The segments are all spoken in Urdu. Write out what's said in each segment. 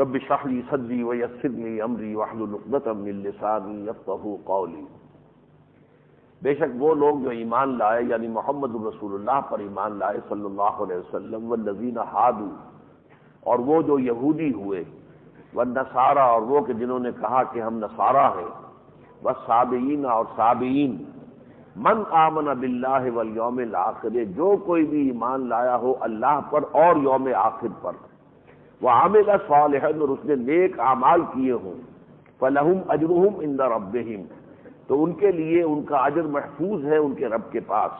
رب اشرح لي صدري ويسر لي امری واحلل عقدۃ من لسانی یفقهوا قولی۔ بے شک وہ لوگ جو ایمان لائے یعنی محمد رسول اللہ پر ایمان لائے صلی اللہ علیہ وسلم، والذین ہادوا، اور وہ جو یہودی ہوئے، والنصارى، اور وہ کہ جنہوں نے کہا کہ ہم نصارہ ہیں، والصابئین، اور صابئین، من آمن باللہ والیوم الآخر، جو کوئی بھی ایمان لایا ہو اللہ پر اور یوم آخر پر، وعمل صالحا، اور اس نے نیک اعمال کیے ہوں، فلہم اجرہم عند ربہم، تو ان کے لیے ان کا اجر محفوظ ہے ان کے رب کے پاس،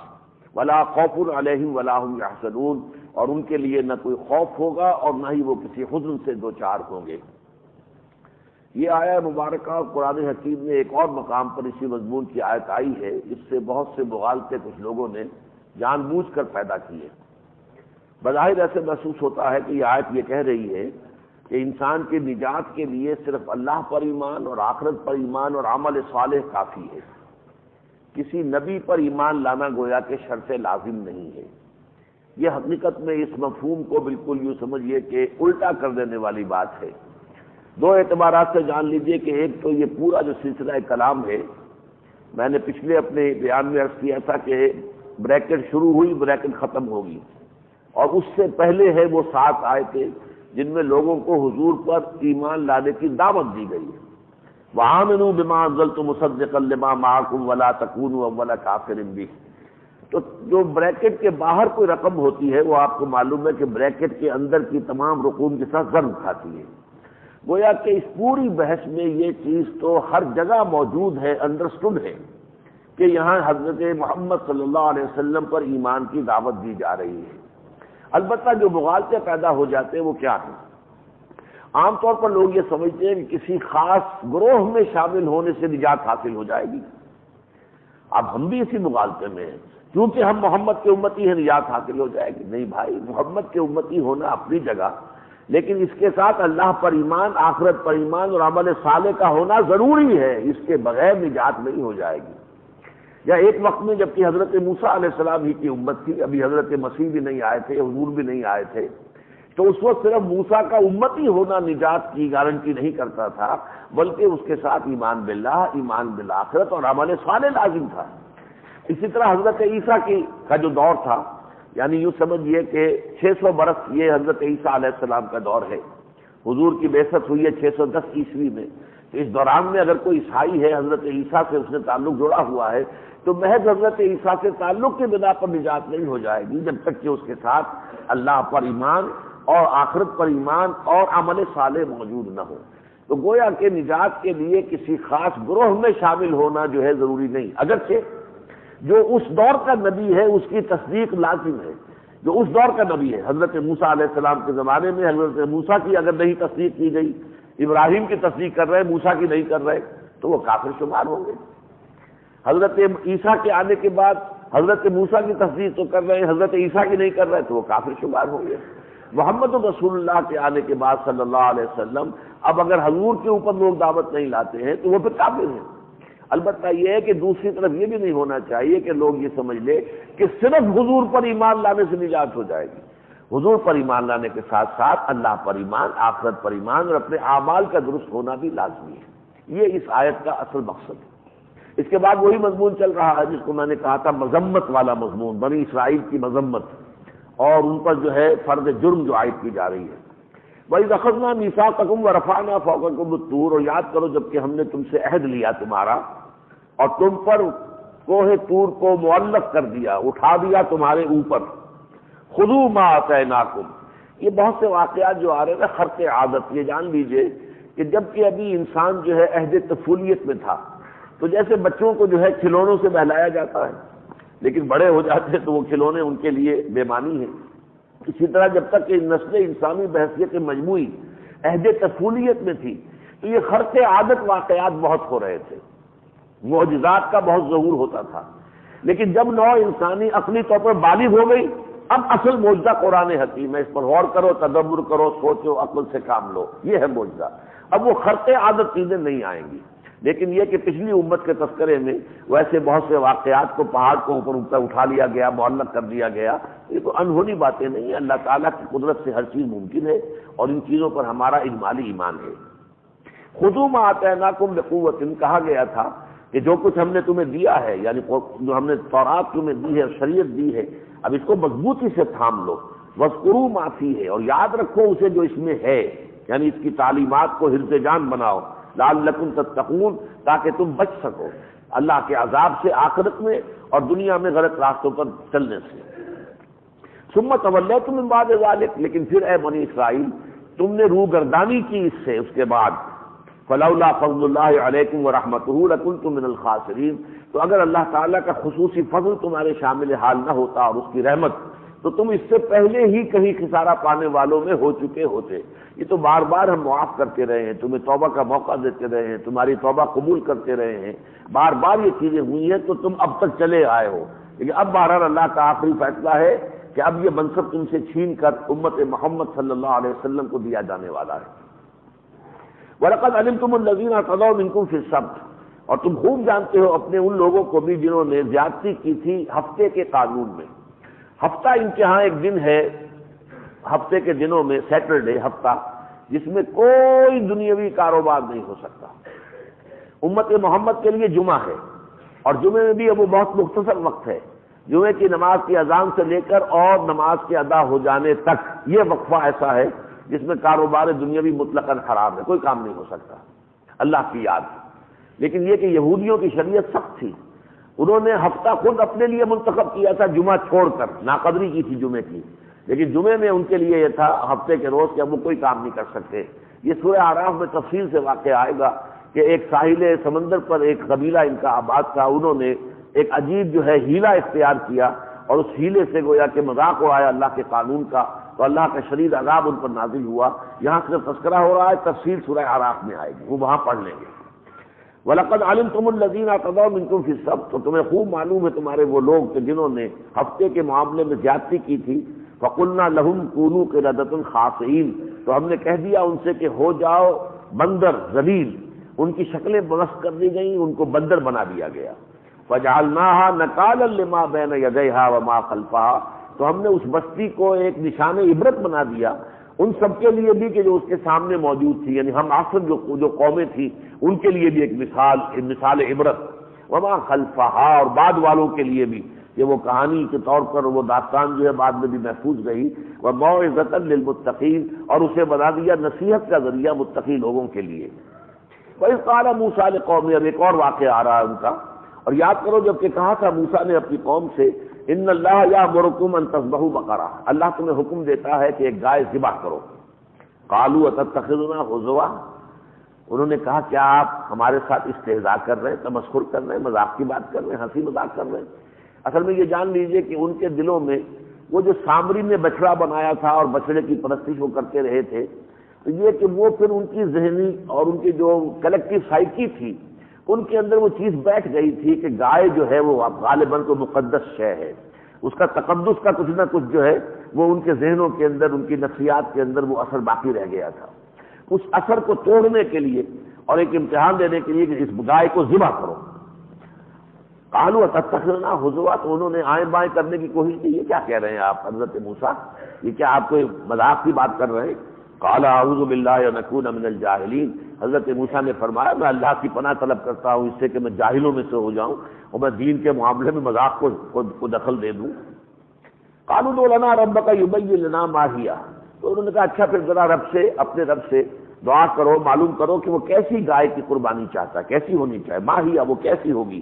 ولا خوف علیہم ولا هم یحزنون، اور ان کے لیے نہ کوئی خوف ہوگا اور نہ ہی وہ کسی حزن سے دوچار ہوں گے۔ یہ آیہ مبارکہ قرآن حکیم میں ایک اور مقام پر اسی مضمون کی آیت آئی ہے، اس سے بہت سے مغالطے کچھ لوگوں نے جان بوجھ کر پیدا کیے۔ بظاہر ایسے محسوس ہوتا ہے کہ یہ آیت یہ کہہ رہی ہے کہ انسان کی نجات کے لیے صرف اللہ پر ایمان اور آخرت پر ایمان اور عمل صالح کافی ہے، کسی نبی پر ایمان لانا گویا کہ شرط لازم نہیں ہے۔ یہ حقیقت میں اس مفہوم کو بالکل یوں سمجھیے کہ الٹا کر دینے والی بات ہے۔ دو اعتبارات سے جان لیجئے کہ ایک تو یہ پورا جو سلسلہ کلام ہے، میں نے پچھلے اپنے بیان میں عرض کیا تھا کہ بریکٹ شروع ہوئی بریکٹ ختم ہوگی، اور اس سے پہلے ہے وہ 7 آیتیں جن میں لوگوں کو حضور پر ایمان لانے کی دعوت دی گئی ہے۔ وَآمِنُوا بِمَا أَنزَلْتُ مُصَدِّقًا لِمَا مَعَكُمْ وَلَا تَكُونُوا أَوَّلَ كَافِرٍ بِهِ، تو جو بریکٹ کے باہر کوئی رقم ہوتی ہے وہ آپ کو معلوم ہے کہ بریکٹ کے اندر کی تمام رقوم کے ساتھ ضرب کھاتی ہے۔ گویا کہ اس پوری بحث میں یہ چیز تو ہر جگہ موجود ہے، انڈرسٹوڈ ہے کہ یہاں حضرت محمد صلی اللہ علیہ وسلم پر ایمان کی دعوت دی جا رہی ہے۔ البتہ جو مغالطے پیدا ہو جاتے ہیں وہ کیا ہیں؟ عام طور پر لوگ یہ سمجھتے ہیں کہ کسی خاص گروہ میں شامل ہونے سے نجات حاصل ہو جائے گی۔ اب ہم بھی اسی مغالطے میں ہیں، کیونکہ ہم محمد کے امتی ہیں نجات حاصل ہو جائے گی۔ نہیں بھائی، محمد کے امتی ہونا اپنی جگہ، لیکن اس کے ساتھ اللہ پر ایمان، آخرت پر ایمان اور عمل صالح کا ہونا ضروری ہے، اس کے بغیر نجات نہیں ہو جائے گی۔ یا ایک وقت میں جبکہ حضرت موسیٰ علیہ السلام ہی کی امت تھی، ابھی حضرت مسیح بھی نہیں آئے تھے، حضور بھی نہیں آئے تھے، تو اس وقت صرف موسیٰ کا امتی ہونا نجات کی گارنٹی نہیں کرتا تھا، بلکہ اس کے ساتھ ایمان باللہ، ایمان بالآخرت اور عمل صالح لازم تھا۔ اسی طرح حضرت عیسیٰ کا جو دور تھا، یعنی یوں سمجھیے کہ 600 برس یہ حضرت عیسیٰ علیہ السلام کا دور ہے، حضور کی بعثت ہوئی ہے 610 عیسوی میں، تو اس دوران میں اگر کوئی عیسائی ہے حضرت عیسیٰ سے اس نے تعلق جوڑا ہوا ہے تو محض حضرت عیسیٰ سے تعلق کی بنا پر نجات نہیں ہو جائے گی جب تک کہ اس کے ساتھ اللہ پر ایمان اور آخرت پر ایمان اور عمل صالح موجود نہ ہو۔ تو گویا کہ نجات کے لیے کسی خاص گروہ میں شامل ہونا جو ہے ضروری نہیں، اگرچہ جو اس دور کا نبی ہے اس کی تصدیق لازم ہے، جو اس دور کا نبی ہے۔ حضرت موسیٰ علیہ السلام کے زمانے میں حضرت موسیٰ کی اگر نہیں تصدیق کی گئی، ابراہیم کی تصدیق کر رہے موسیٰ کی نہیں کر رہے، تو وہ کافر شمار ہوں گے۔ حضرت عیسیٰ کے آنے کے بعد حضرت موسیٰ کی تصدیق تو کر رہے ہیں، حضرت عیسیٰ کی نہیں کر رہے، تو وہ کافر شمار ہوں گے۔ محمد رسول اللہ کے آنے کے بعد صلی اللہ علیہ وسلم اب اگر حضور کے اوپر لوگ دعوت نہیں لاتے ہیں تو وہ پھر کافر ہیں۔ البتہ یہ ہے کہ دوسری طرف یہ بھی نہیں ہونا چاہیے کہ لوگ یہ سمجھ لیں کہ صرف حضور پر ایمان لانے سے نجات ہو جائے گی۔ حضور پر ایمان لانے کے ساتھ ساتھ اللہ پر ایمان، آخرت پر ایمان اور اپنے اعمال کا درست ہونا بھی لازمی ہے۔ یہ اس آیت کا اصل مقصد ہے۔ اس کے بعد وہی مضمون چل رہا ہے جس کو میں نے کہا تھا مذمت والا مضمون، بنی اسرائیل کی مذمت اور ان پر جو ہے فرض جرم جو عائد کی جا رہی ہے۔ وَإِذْ أَخَذْنَا مِيثَاقَكُمْ وَرَفَعْنَا فَوْقَكُمُ الطُّورَ، اور یاد کرو جب کہ ہم نے تم سے عہد لیا تمہارا اور تم پر کوہ طور کو معلق کر دیا، اٹھا دیا تمہارے اوپر۔ خُذُوا مَا آتَيْنَاكُمْ، یہ بہت سے واقعات جو آ رہے ہیں خرق عادت، یہ جان لیجئے کہ جب کہ ابھی انسان جو ہے عہد طفولیت میں تھا تو جیسے بچوں کو جو ہے کھلونوں سے بہلایا جاتا ہے، لیکن بڑے ہو جاتے ہیں تو وہ کھلونے ان کے لیے بے معنی ہیں۔ اسی طرح جب تک کہ نسل انسانی بحثیت مجموعی عہد طفولیت میں تھی تو یہ خرق عادت واقعات بہت ہو رہے تھے، معجزات کا بہت ظہور ہوتا تھا، لیکن جب نوع انسانی عقلی طور پر بالغ ہو گئی اب اصل معجزہ قرآن حکیم ہے، اس پر غور کرو، تدبر کرو، سوچو، عقل سے کام لو، یہ ہے معجزہ۔ اب وہ خرق عادت چیزیں نہیں آئیں گی۔ لیکن یہ کہ پچھلی امت کے تذکرے میں ویسے بہت سے واقعات کو پہاڑ کو اوپر اٹھا لیا گیا، معلق کر دیا گیا، یہ تو انہونی باتیں نہیں ہیں۔ اللہ تعالیٰ کی قدرت سے ہر چیز ممکن ہے اور ان چیزوں پر ہمارا اجمالی ایمان ہے۔ خذوا ما آتیناکم بقوۃ، کہا گیا تھا کہ جو کچھ ہم نے تمہیں دیا ہے، یعنی جو ہم نے تورات تمہیں دی ہے، شریعت دی ہے، اب اس کو مضبوطی سے تھام لو۔ واذکروا ما فیہ، اور یاد رکھو اسے جو اس میں ہے، یعنی اس کی تعلیمات کو حرز جان بناؤ، لعلکم تتقون، تاکہ تم بچ سکو اللہ کے عذاب سے آخرت میں اور دنیا میں غلط راستوں پر چلنے سے۔ ثم تولیتم من بعد ذلک، لیکن پھر اے بنی اسرائیل تم نے روگردانی کی اس سے، اس کے بعد فلولا فضل اللہ علیکم ورحمتہ لکنتم من الخاسرین، تو اگر اللہ تعالیٰ کا خصوصی فضل تمہارے شامل حال نہ ہوتا اور اس کی رحمت، تو تم اس سے پہلے ہی کہیں خسارہ پانے والوں میں ہو چکے ہوتے۔ یہ تو بار بار ہم معاف کرتے رہے ہیں، تمہیں توبہ کا موقع دیتے رہے ہیں، تمہاری توبہ قبول کرتے رہے ہیں، بار بار یہ چیزیں ہوئی ہیں تو تم اب تک چلے آئے ہو، لیکن اب بہرحال اللہ کا آخری فیصلہ ہے کہ اب یہ منصب تم سے چھین کر امت محمد صلی اللہ علیہ وسلم کو دیا جانے والا ہے۔ وَلَقَدْ عَلِمْتُمُ الَّذِينَ اعْتَدَوْا مِنكُمْ فِي السَّبْتِ، اور تم خوب جانتے ہو اپنے ان لوگوں کو بھی جنہوں نے زیادتی کی تھی ہفتے کے قانون میں۔ ہفتہ انتہا ایک دن ہے ہفتے کے دنوں میں، سیٹرڈے ہفتہ، جس میں کوئی دنیاوی کاروبار نہیں ہو سکتا۔ امت محمد کے لیے جمعہ ہے، اور جمعے میں بھی اب وہ بہت مختصر وقت ہے، جمعے کی نماز کی اذان سے لے کر اور نماز کے ادا ہو جانے تک یہ وقفہ ایسا ہے جس میں کاروبار دنیاوی مطلقاً حرام ہے، کوئی کام نہیں ہو سکتا، اللہ کی یاد۔ لیکن یہ کہ یہودیوں کی شریعت سخت تھی، انہوں نے ہفتہ خود اپنے لیے منتخب کیا تھا جمعہ چھوڑ کر، ناقدری کی تھی جمعے کی، لیکن جمعے میں ان کے لیے یہ تھا ہفتے کے روز کہ اب وہ کوئی کام نہیں کر سکتے۔ یہ سورہ اعراف میں تفصیل سے واقع آئے گا کہ ایک ساحل سمندر پر ایک قبیلہ ان کا آباد تھا، انہوں نے ایک عجیب جو ہے ہیلہ اختیار کیا اور اس ہیلے سے گویا کہ مذاق اڑایا اللہ کے قانون کا، تو اللہ کا شدید عذاب ان پر نازل ہوا۔ یہاں صرف تذکرہ ہو رہا ہے، تفصیل سورہ اعراف میں آئے گی، وہ وہاں پڑھ لیں گے۔ وَلَقَدْ عَلِمْتُمُ الَّذِينَ اعْتَدَوْا مِنكُمْ فِي السَّبْتِ، تو تمہیں خوب معلوم ہے تمہارے وہ لوگ کہ جنہوں نے ہفتے کے معاملے میں زیادتی کی تھی۔ فَقُلْنَا لَهُمْ كُونُوا قِرَدَةً خَاسِئِينَ، تو ہم نے کہہ دیا ان سے کہ ہو جاؤ بندر ذلیل، ان کی شکلیں مست کر دی گئیں، ان کو بندر بنا دیا گیا۔ فَجَعَلْنَاهَا نَكَالًا لِمَا بَيْنَ يَدَيْهَا وَمَا خَلْفَهَا، تو ہم نے اس بستی کو ایک نشان عبرت بنا دیا ان سب کے لیے بھی کہ جو اس کے سامنے موجود تھی، یعنی ہم آخر جو قومیں تھیں ان کے لیے بھی ایک مثال عبرت، وما خلفہا، اور بعد والوں کے لیے بھی کہ وہ کہانی کے طور پر وہ داستان جو ہے بعد میں بھی محفوظ رہی، وموعظۃ للمتقین، اور اسے بنا دیا نصیحت کا ذریعہ متقی لوگوں کے لیے۔ وَإِذْ قَالَ مُوسَىٰ لِقَوْمِهِ، اب ایک اور واقعہ آ رہا ہے ان کا، اور یاد کرو جب کہ کہا تھا موسیٰ نے اپنی قوم سے ان اللہ یأمرکم ان تذبحوا بقرہ، اللہ تمہیں حکم دیتا ہے کہ ایک گائے ذبح کرو۔ قالوا اتتخذنا ہزوا، انہوں نے کہا کیا آپ ہمارے ساتھ استہزاء کر رہے ہیں، تمسخر کر رہے ہیں، مذاق کی بات کر رہے ہیں، ہنسی مذاق کر رہے ہیں؟ اصل میں یہ جان لیجئے کہ ان کے دلوں میں وہ جو سامری نے بچڑا بنایا تھا اور بچڑے کی پرستش وہ کرتے رہے تھے، تو یہ کہ وہ پھر ان کی ذہنی اور ان کی جو کلیکٹیو سائیکی تھی ان کے اندر وہ چیز بیٹھ گئی تھی کہ گائے جو ہے وہ غالباً تو مقدس شے ہے، اس کا تقدس کا کچھ نہ کچھ جو ہے وہ ان کے ذہنوں کے اندر، ان کی نفسیات کے اندر وہ اثر باقی رہ گیا تھا۔ اس اثر کو توڑنے کے لیے اور ایک امتحان دینے کے لیے کہ اس گائے کو ذبح کرو۔ قالوا اتتخذنا ہزوا، تو انہوں نے آئیں بائیں کرنے کی کوشش کی، یہ کیا کہہ رہے ہیں آپ حضرت موسیٰ، یہ کیا آپ کوئی مذاق کی بات کر رہے ہیں؟ قال اعوذ باللہ ان اکون من الجاہلین، حضرت موسیٰ نے فرمایا میں اللہ کی پناہ طلب کرتا ہوں اس سے کہ میں جاہلوں میں سے ہو جاؤں اور میں دین کے معاملے میں مذاق کو دخل دے دوں۔ قالوا ادع لنا ربک یبین لنا ما ہی، تو انہوں نے کہا اچھا پھر ذرا اپنے رب سے دعا کرو، معلوم کرو کہ وہ کیسی گائے کی قربانی چاہتا ہے، کیسی ہونی چاہیے، ما ہی وہ کیسی ہوگی۔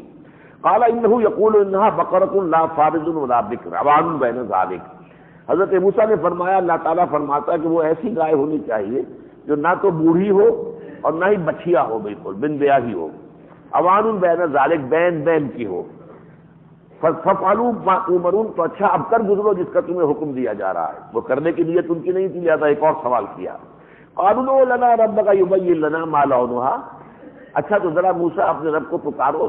قال انه یقول انها بقرۃ لا فارض ولا بکر عوان بین ذلک، حضرت موسیٰ نے فرمایا اللہ تعالیٰ فرماتا ہے کہ وہ ایسی گائے ہونی چاہیے جو نہ تو بوڑھی ہو اور نہ ہی بچھیا ہو، بالکل بن بیاہی ہو، عوان بین ذلک بین کی ہو۔ فَفْعَلُوا مَا تُؤْمَرُونَ، تو اچھا اب کر گزرو جس کا تمہیں حکم دیا جا رہا ہے۔ وہ کرنے کی نیت ان کی نہیں تھی، لہٰذا ایک اور سوال کیا۔ قَالُوا ادْعُ لَنَا رَبَّكَ يُبَيِّن لَنَا مَا لَوْنُهَا، اچھا تو ذرا موسیٰ اپنے رب کو پکارو،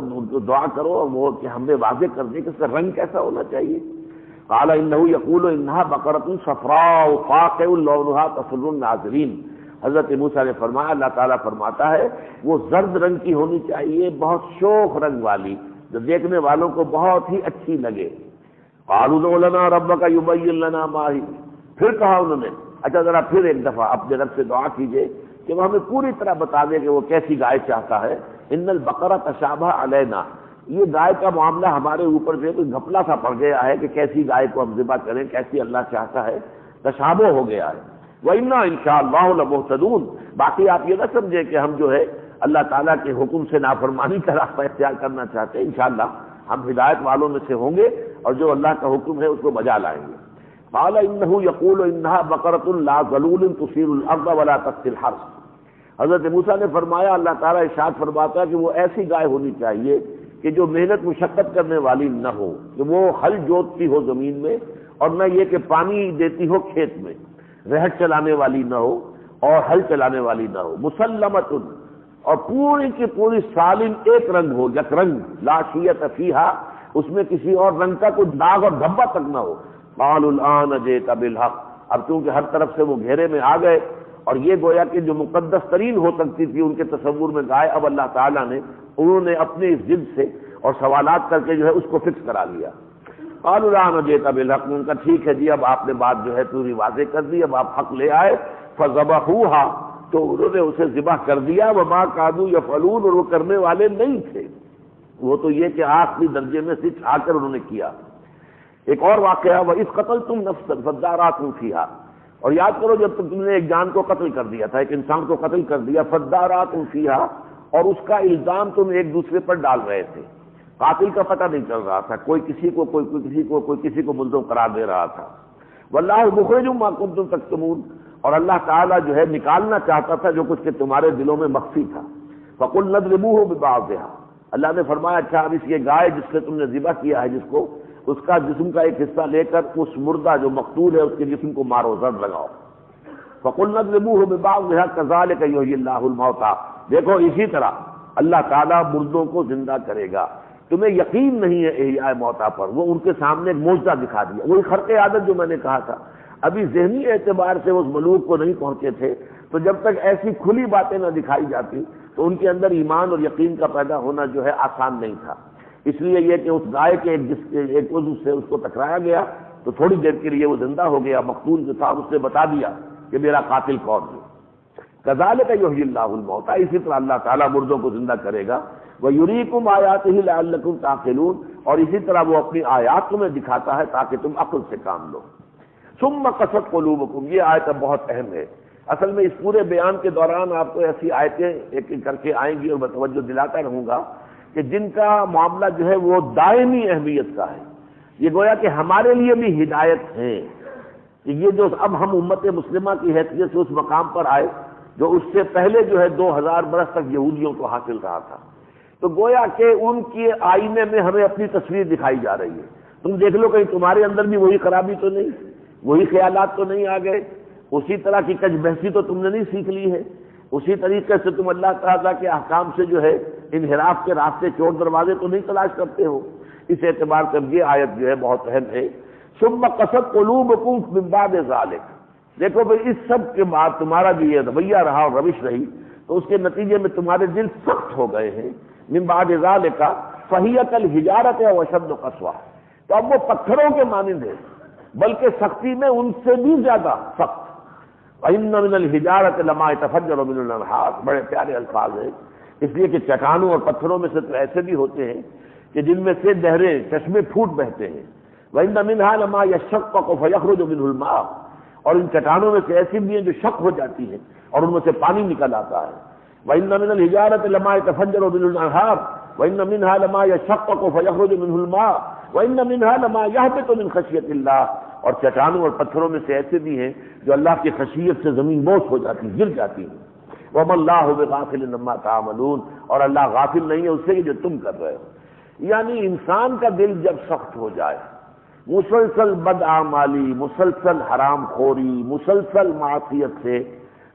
دعا کرو وہ کہ ہمیں واضح کر دے کہ اس کا رنگ کیسا ہونا چاہیے۔ قال انه يقول انها بقرة صفراء فاقع لونها تسر الناظرين، حضرت موسیٰ نے فرمایا، اللہ تعالیٰ فرماتا ہے وہ زرد رنگ کی ہونی چاہیے، بہت شوخ رنگ والی، جو دیکھنے والوں کو بہت ہی اچھی لگے۔ قالوا ادع لنا ربک یبین لنا ما ہی، پھر کہا انہوں نے اچھا ذرا پھر ایک دفعہ اپنے رب سے دعا کیجئے کہ وہ ہمیں پوری طرح بتا دے کہ وہ کیسی گائے چاہتا ہے۔ ان البقرہ تشابہ علینا، یہ گائے کا معاملہ ہمارے اوپر سے کوئی گھپلا سا پڑ گیا ہے کہ کیسی گائے کو ہم ذبح کریں، کیسی اللہ چاہتا ہے، تشابہ ہو گیا ہے۔ وَإِنَّا إِنْ شَاءَ اللَّهُ لَمُهْتَدُونَ، باقی آپ یہ نہ سمجھے کہ ہم جو ہے اللہ تعالیٰ کے حکم سے نافرمانی کا راستہ اختیار کرنا چاہتے ہیں، انشاءاللہ ہم ہدایت والوں میں سے ہوں گے اور جو اللہ کا حکم ہے اس کو بجا لائیں گے۔ قال إِنَّهُ يَقُولُ إِنَّهَا بَقَرَةٌ لَا ذَلُولٌ تُثِيرُ الْأَرْضَ وَلَا تَسْقِي الْحَرْثَ۔ حضرت موسیٰ نے فرمایا، اللہ تعالیٰ ارشاد فرماتا ہے کہ وہ ایسی گائے ہونی چاہیے کہ جو محنت مشقت کرنے والی نہ ہو، کہ وہ ہل جوتتی ہو زمین میں، اور نہ یہ کہ پانی دیتی ہو کھیت میں، رہٹ چلانے والی نہ ہو اور ہل چلانے والی نہ ہو، مسلمۃ، اور پوری کی پوری سالم ایک رنگ ہو، یک رنگ، لا شیۃ فیہا، اس میں کسی اور رنگ کا کوئی داغ اور دھبا تک نہ ہو۔ قالوا الآن جئت بالحق، اب چونکہ ہر طرف سے وہ گھیرے میں آ گئے اور یہ گویا کہ جو مقدس ترین ہو سکتی تھی ان کے تصور میں گائے، اب اللہ تعالیٰ نے انہوں نے اپنے اس ضد سے اور سوالات کر کے جو ہے اس کو فکس کرا لیا۔ قالوا الآن جئت بالحق، ان کا ٹھیک ہے جی اب آپ نے بات جو ہے پوری واضح کر دی، اب آپ حق لے آئے۔ فذبحوها، تو انہوں نے اسے ذبح کر دیا۔ وما كانوا يفعلون، اور وہ کرنے والے نہیں تھے، وہ تو یہ کہ آخری درجے میں سے آ کر انہوں نے کیا۔ ایک اور واقعہ، وَإِذْ قَتَلْتُمْ نَفْسًا فَادَّارَأْتُمْ فِيهَا، اور یاد کرو جب تم نے ایک جان کو قتل کر دیا تھا، ایک انسان کو قتل کر دیا، فَادَّارَأْتُمْ فِيهَا، اور اس کا الزام تم ایک دوسرے پر ڈال رہے تھے، قاتل کا پتہ نہیں چل رہا تھا، کوئی کسی کو کوئی کسی کو ملزم قرار دے رہا تھا۔ وَاللَّهُ مُخْرِجٌ مَا كُنتُمْ تَكْتُمُونَ، اور اللہ تعالیٰ جو ہے نکالنا چاہتا تھا جو کچھ کہ تمہارے دلوں میں مخفی تھا۔ فَقُلْنَا اضْرِبُوهُ بِبَعْضِهَا، اللہ نے فرمایا اچھا اب اس یہ گائے جس سے تم نے ذبح کیا ہے جس کو، اس کا جسم کا ایک حصہ لے کر اس مردہ جو مقتول ہے اس کے جسم کو مارو، ضرب لگاؤ۔ فَقُلْنَا اضْرِبُوهُ بِبَعْضِهَا كَذَلِكَ يُحْيِي اللَّهُ الْمَوْتَىٰ، دیکھو اسی طرح اللہ تعالیٰ مردوں کو زندہ کرے گا۔ تمہیں یقین نہیں ہے احیاء موتیٰ پر، وہ ان کے سامنے ایک معجزہ دکھا دیا، وہی خرق عادت جو میں نے کہا تھا، ابھی ذہنی اعتبار سے اس ملوک کو نہیں پہنچے تھے، تو جب تک ایسی کھلی باتیں نہ دکھائی جاتی تو ان کے اندر ایمان اور یقین کا پیدا ہونا جو ہے آسان نہیں تھا۔ اس لیے یہ کہ اس گائے کے ایک عضو سے اس کو ٹکرایا گیا تو تھوڑی دیر کے لیے وہ زندہ ہو گیا، مقتول جو تھا اس نے بتا دیا کہ میرا قاتل کون ہے۔ کذالک یحیی اللہ الموتیٰ، اسی طرح اللہ تعالیٰ مردوں کو زندہ کرے گا۔ وَیُریکم آیاتہ لعلکم تعقلون، اور اسی طرح وہ اپنی آیات تمہیں دکھاتا ہے تاکہ تم عقل سے کام لو۔ ثم قست قلوبکم، یہ آیت بہت اہم ہے۔ اصل میں اس پورے بیان کے دوران آپ کو ایسی آیتیں ایک ایک کر کے آئیں گی اور میں توجہ دلاتا رہوں گا کہ جن کا معاملہ جو ہے وہ دائمی اہمیت کا ہے۔ یہ گویا کہ ہمارے لیے بھی ہدایت ہے کہ یہ جو اب ہم امت مسلمہ کی حیثیت سے اس مقام پر آئے جو اس سے پہلے جو ہے 2000 برس تک یہودیوں کو حاصل رہا تھا، تو گویا کہ ان کے آئینے میں ہمیں اپنی تصویر دکھائی جا رہی ہے۔ تم دیکھ لو کہیں تمہارے اندر بھی وہی خرابی تو نہیں، وہی خیالات تو نہیں آ گئے، اسی طرح کی کج بحثی تو تم نے نہیں سیکھ لی ہے، اسی طریقے سے تم اللہ تعالیٰ کے احکام سے جو ہے انحراف کے راستے چور دروازے تو نہیں تلاش کرتے ہو۔ اس اعتبار سے یہ آیت جو ہے بہت اہم ہے۔ ثم قست قلوبکم من بعد ذلک، دیکھو بھئی اس سب کے بعد تمہارا جو یہ رویہ رہا اور روش رہی تو اس کے نتیجے میں تمہارے دل سخت ہو گئے ہیں۔ من بعد ذلک فہی کالحجارۃ او اشد قسوۃ، تو اب وہ پتھروں کے مانند ہے بلکہ سختی میں ان سے بھی زیادہ سخت۔ وَإِنَّ مِنَ الْحِجَارَةِ لَمَا يَتَفَجَّرُ مِنْهُ الْأَنْهَارُ، بڑے پیارے الفاظ ہیں، اس لیے کہ چٹانوں اور پتھروں میں سے تو ایسے بھی ہوتے ہیں کہ جن میں سے نہریں چشمے پھوٹ بہتے ہیں۔ وَإِنَّ مِنْهَا لَمَا يَشَّقَّقُ فَيَخْرُجُ مِنْهُ الْمَاءُ، اور ان چٹانوں میں سے ایسی بھی ہیں جو شق ہو جاتی ہیں اور ان میں سے پانی نکل آتا ہے۔ وَإِنَّ مِنَ الْحِجَارَةِ لَمَا يَتَفَجَّرُ مِنْهُ الْأَنْهَارُ وَإِنَّ مِنْهَا لَمَا يَشَّقَّقُ فَيَخْرُجُ مِنْهُ الْمَاءُ وَإِنَّ مِنْهَا لَمَا يَهْبِطُ مِنْ خَشْيَةِ اللَّهِ، اور چٹانوں اور پتھروں میں سے ایسے بھی ہیں جو اللہ کی خشیت سے زمین بوس ہو جاتی، گر جاتی ہیں۔ وَمَا اللَّهُ بِغَافِلٍ عَمَّا تَعْمَلُونَ، اور اللہ غافل نہیں ہے اس سے جو تم کر رہے ہو۔ یعنی انسان کا دل جب سخت ہو جائے، مسلسل بدعمالی، مسلسل حرام خوری، مسلسل معصیت سے،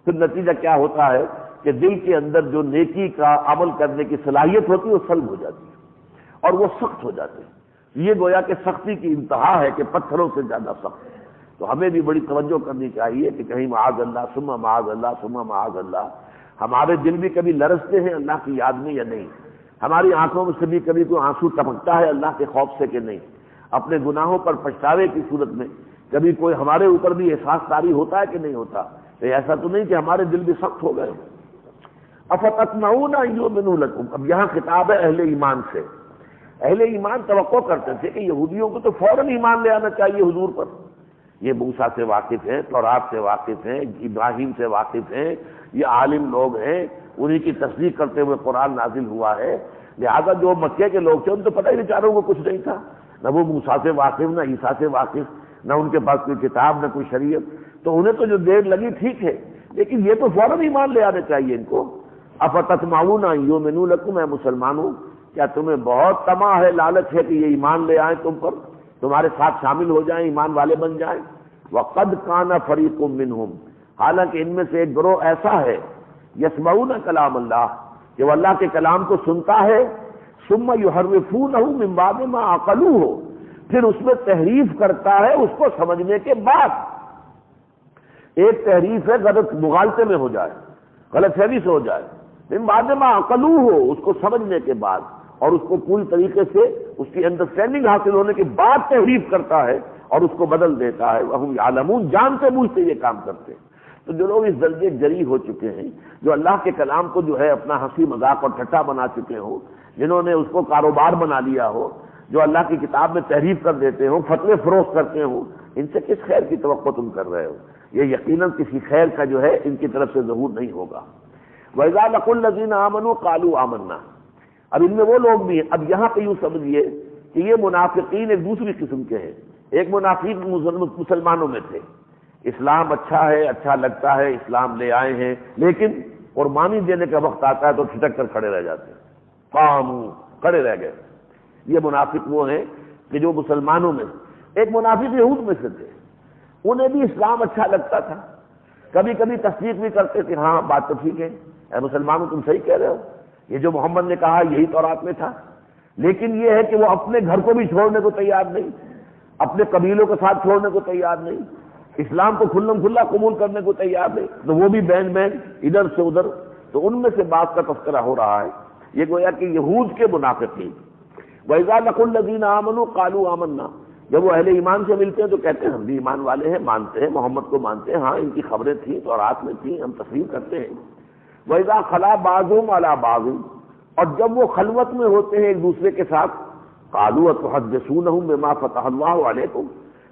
پھر نتیجہ کیا ہوتا ہے کہ دل کے اندر جو نیکی کا عمل کرنے کی صلاحیت ہوتی ہے وہ سلب ہو جاتی ہے اور وہ سخت ہو جاتے ہیں۔ یہ گویا کہ سختی کی انتہا ہے کہ پتھروں سے زیادہ سخت۔ تو ہمیں بھی بڑی توجہ کرنی چاہیے کہ کہیں معاذ اللہ ثم معاذ اللہ ثم معاذ اللہ، ہمارے دل بھی کبھی لرزتے ہیں اللہ کی یاد میں یا نہیں، ہماری آنکھوں میں سے بھی کبھی کوئی آنسو ٹپکتا ہے اللہ کے خوف سے کہ نہیں، اپنے گناہوں پر پچھتاوے کی صورت میں کبھی کوئی ہمارے اوپر بھی احساس طاری ہوتا ہے کہ نہیں ہوتا؟ تو ایسا تو نہیں کہ ہمارے دل بھی سخت ہو گئے۔ افتطمعون ان یؤمنوا لکم، اب یہاں خطاب ہے اہل ایمان سے۔ اہل ایمان توقع کرتے تھے کہ یہودیوں کو تو فوراً ایمان لے آنا چاہیے حضور پر، یہ موسیٰ سے واقف ہیں، تورات سے واقف ہیں، ابراہیم سے واقف ہیں، یہ عالم لوگ ہیں، انہی کی تصدیق کرتے ہوئے قرآن نازل ہوا ہے، لہذا جو مکے کے لوگ تھے ان تو پتہ ہی بیچاروں کو کچھ نہیں تھا، نہ وہ موسیٰ سے واقف، نہ عیسیٰ سے واقف، نہ ان کے پاس کوئی کتاب، نہ کوئی شریعت، تو انہیں تو جو دیر لگی ٹھیک ہے، لیکن یہ تو فوراً ایمان لے آنے چاہیے ان کو۔ افتطمعون ان یؤمنوا لکم، اے مسلمانوں کیا تمہیں بہت طمع ہے، لالچ ہے کہ یہ ایمان لے آئیں تم پر، تمہارے ساتھ شامل ہو جائیں، ایمان والے بن جائیں؟ وقد کان فریق منہم، حالانکہ ان میں سے ایک گروہ ایسا ہے، یسمعون کلام اللہ، کہ وہ اللہ کے کلام کو سنتا ہے، ثم یحرفونہ من بعد ما عقلوہ، پھر اس میں تحریف کرتا ہے اس کو سمجھنے کے بعد۔ ایک تحریف ہے غلط مغالطے میں ہو جائے، غلط فہمی سے ہو جائے، من بعد ما عقلوہ، اس کو سمجھنے کے بعد اور اس کو پوری طریقے سے اس کی انڈرسٹینڈنگ حاصل ہونے کے بعد تحریف کرتا ہے اور اس کو بدل دیتا ہے، وہم یعلمون، جانتے بوجھتے یہ کام کرتے ہیں۔ تو جو لوگ اس درجے جری ہو چکے ہیں، جو اللہ کے کلام کو جو ہے اپنا ہنسی مذاق اور ٹھٹا بنا چکے ہوں، جنہوں نے اس کو کاروبار بنا لیا ہو، جو اللہ کی کتاب میں تحریف کر دیتے ہوں، فتوے فروخت کرتے ہوں، ان سے کس خیر کی توقع تم کر رہے ہو؟ یہ یقیناً کسی خیر کا جو ہے ان کی طرف سے ظہور نہیں ہوگا۔ وَإِذَا لَقُوا الَّذِينَ آمَنُوا قَالُوا آمَنَّا، اب ان میں وہ لوگ بھی ہیں، اب یہاں پہ یوں سمجھیے کہ یہ منافقین ایک دوسری قسم کے ہیں۔ ایک منافق مسلمانوں میں تھے، اسلام اچھا ہے، اچھا لگتا ہے، اسلام لے آئے ہیں، لیکن قربانی دینے کا وقت آتا ہے تو ٹھٹک کر کھڑے رہ جاتے ہیں، قاموا، کھڑے رہ گئے۔ یہ منافق وہ ہیں کہ جو مسلمانوں میں، ایک منافق یہود میں سے تھے، انہیں بھی اسلام اچھا لگتا تھا، کبھی کبھی تصدیق بھی کرتے تھے، ہاں بات تو ٹھیک ہے، اے مسلمانوں تم صحیح کہہ رہے ہو، یہ جو محمد نے کہا یہی تورات میں تھا، لیکن یہ ہے کہ وہ اپنے گھر کو بھی چھوڑنے کو تیار نہیں، اپنے قبیلوں کے ساتھ چھوڑنے کو تیار نہیں، اسلام کو کھلم کھلا قبول کرنے کو تیار نہیں، تو وہ بھی بین بین ادھر سے ادھر۔ تو ان میں سے بات کا تذکرہ ہو رہا ہے، یہ گویا کہ یہود کے منافقین۔ وَإِذَا لَقُوا الَّذِينَ آمَنُوا قَالُوا آمَنَّا، جب وہ اہل ایمان سے ملتے ہیں تو کہتے ہیں ہم بھی ایمان والے ہیں، مانتے ہیں، محمد کو مانتے ہیں، ہاں ان کی خبریں تھیں تو رات میں تھیں، ہم تسلیم کرتے ہیں۔ وَإِذَا خَلَا بَعْضُهُمْ عَلَىٰ بَعْضٍ، اور جب وہ خلوت میں ہوتے ہیں ایک دوسرے کے ساتھ، قَالُوا أَتُحَدِّثُونَهُم بِمَا فَتَحَ اللَّهُ عَلَيْكُمْ،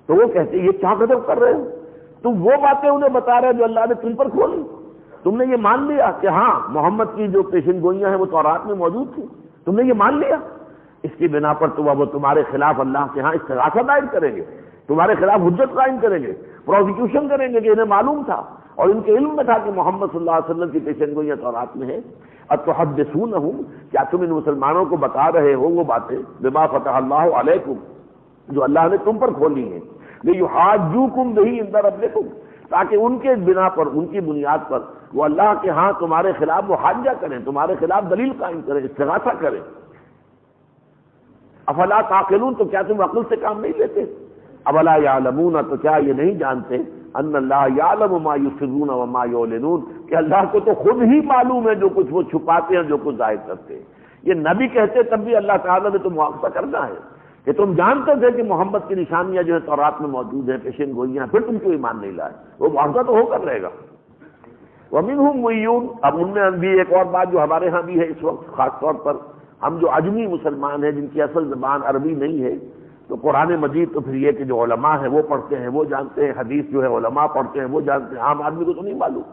تو وہ کہتے ہیں یہ کیا غضب کر رہے ہو، تم وہ باتیں انہیں بتا رہے جو اللہ نے تم پر کھولی، تم نے یہ مان لیا کہ ہاں محمد کی جو پیشن گوئیاں ہیں وہ تورات میں موجود تھیں، تم نے یہ مان لیا، اس کی بنا پر تو وہ تمہارے خلاف اللہ کے ہاں استغاثہ دائر کریں گے، تمہارے خلاف حجت قائم کریں گے، پروزیکیوشن کریں گے کہ انہیں معلوم تھا اور ان کے علم میں تھا کہ محمد صلی اللہ علیہ وسلم کی پیشن گوئیاں تورات میں ہیں۔ اتحدثونہم، کیا تم ان مسلمانوں کو بتا رہے ہو وہ باتیں بما فتح اللہ علیکم، جو اللہ نے تم پر کھولی ہیں، لیحاجوکم بہ عند ربکم، تاکہ ان کے بنا پر، ان کی بنیاد پر وہ اللہ کے ہاں تمہارے خلاف وہ حاجہ کریں، تمہارے خلاف دلیل قائم کریں، استغاثہ کریں۔ افلا تعقلون، تو کیا تم عقل سے کام نہیں لیتے؟ اولا یعلمون، تو کیا یہ نہیں جانتے ان اللہ یعلم ما یسرون وما یعلنون، کہ اللہ کو تو خود ہی معلوم ہے جو کچھ وہ چھپاتے ہیں، جو کچھ ظاہر کرتے ہیں۔ یہ نبی کہتے تب بھی اللہ تعالیٰ نے تو مواخذہ کرنا ہے کہ تم جانتے تھے کہ محمد کی نشانیاں جو ہے تورات میں موجود ہیں، پیشن گوئیاں، پھر تم کیوں ایمان نہیں لائے؟ وہ مواخذہ تو ہو کر رہے گا۔ وَمِنْهُمْ مُؤْمِنُونَ، اب ان میں بھی ایک اور بات جو ہمارے ہاں بھی ہے اس وقت، خاص طور پر ہم جو عجمی مسلمان ہیں جن کی اصل زبان عربی نہیں ہے، تو قرآن مجید تو پھر یہ کہ جو علماء ہیں وہ پڑھتے ہیں وہ جانتے ہیں، حدیث جو ہے علماء پڑھتے ہیں وہ جانتے ہیں، عام آدمی کو تو نہیں معلوم۔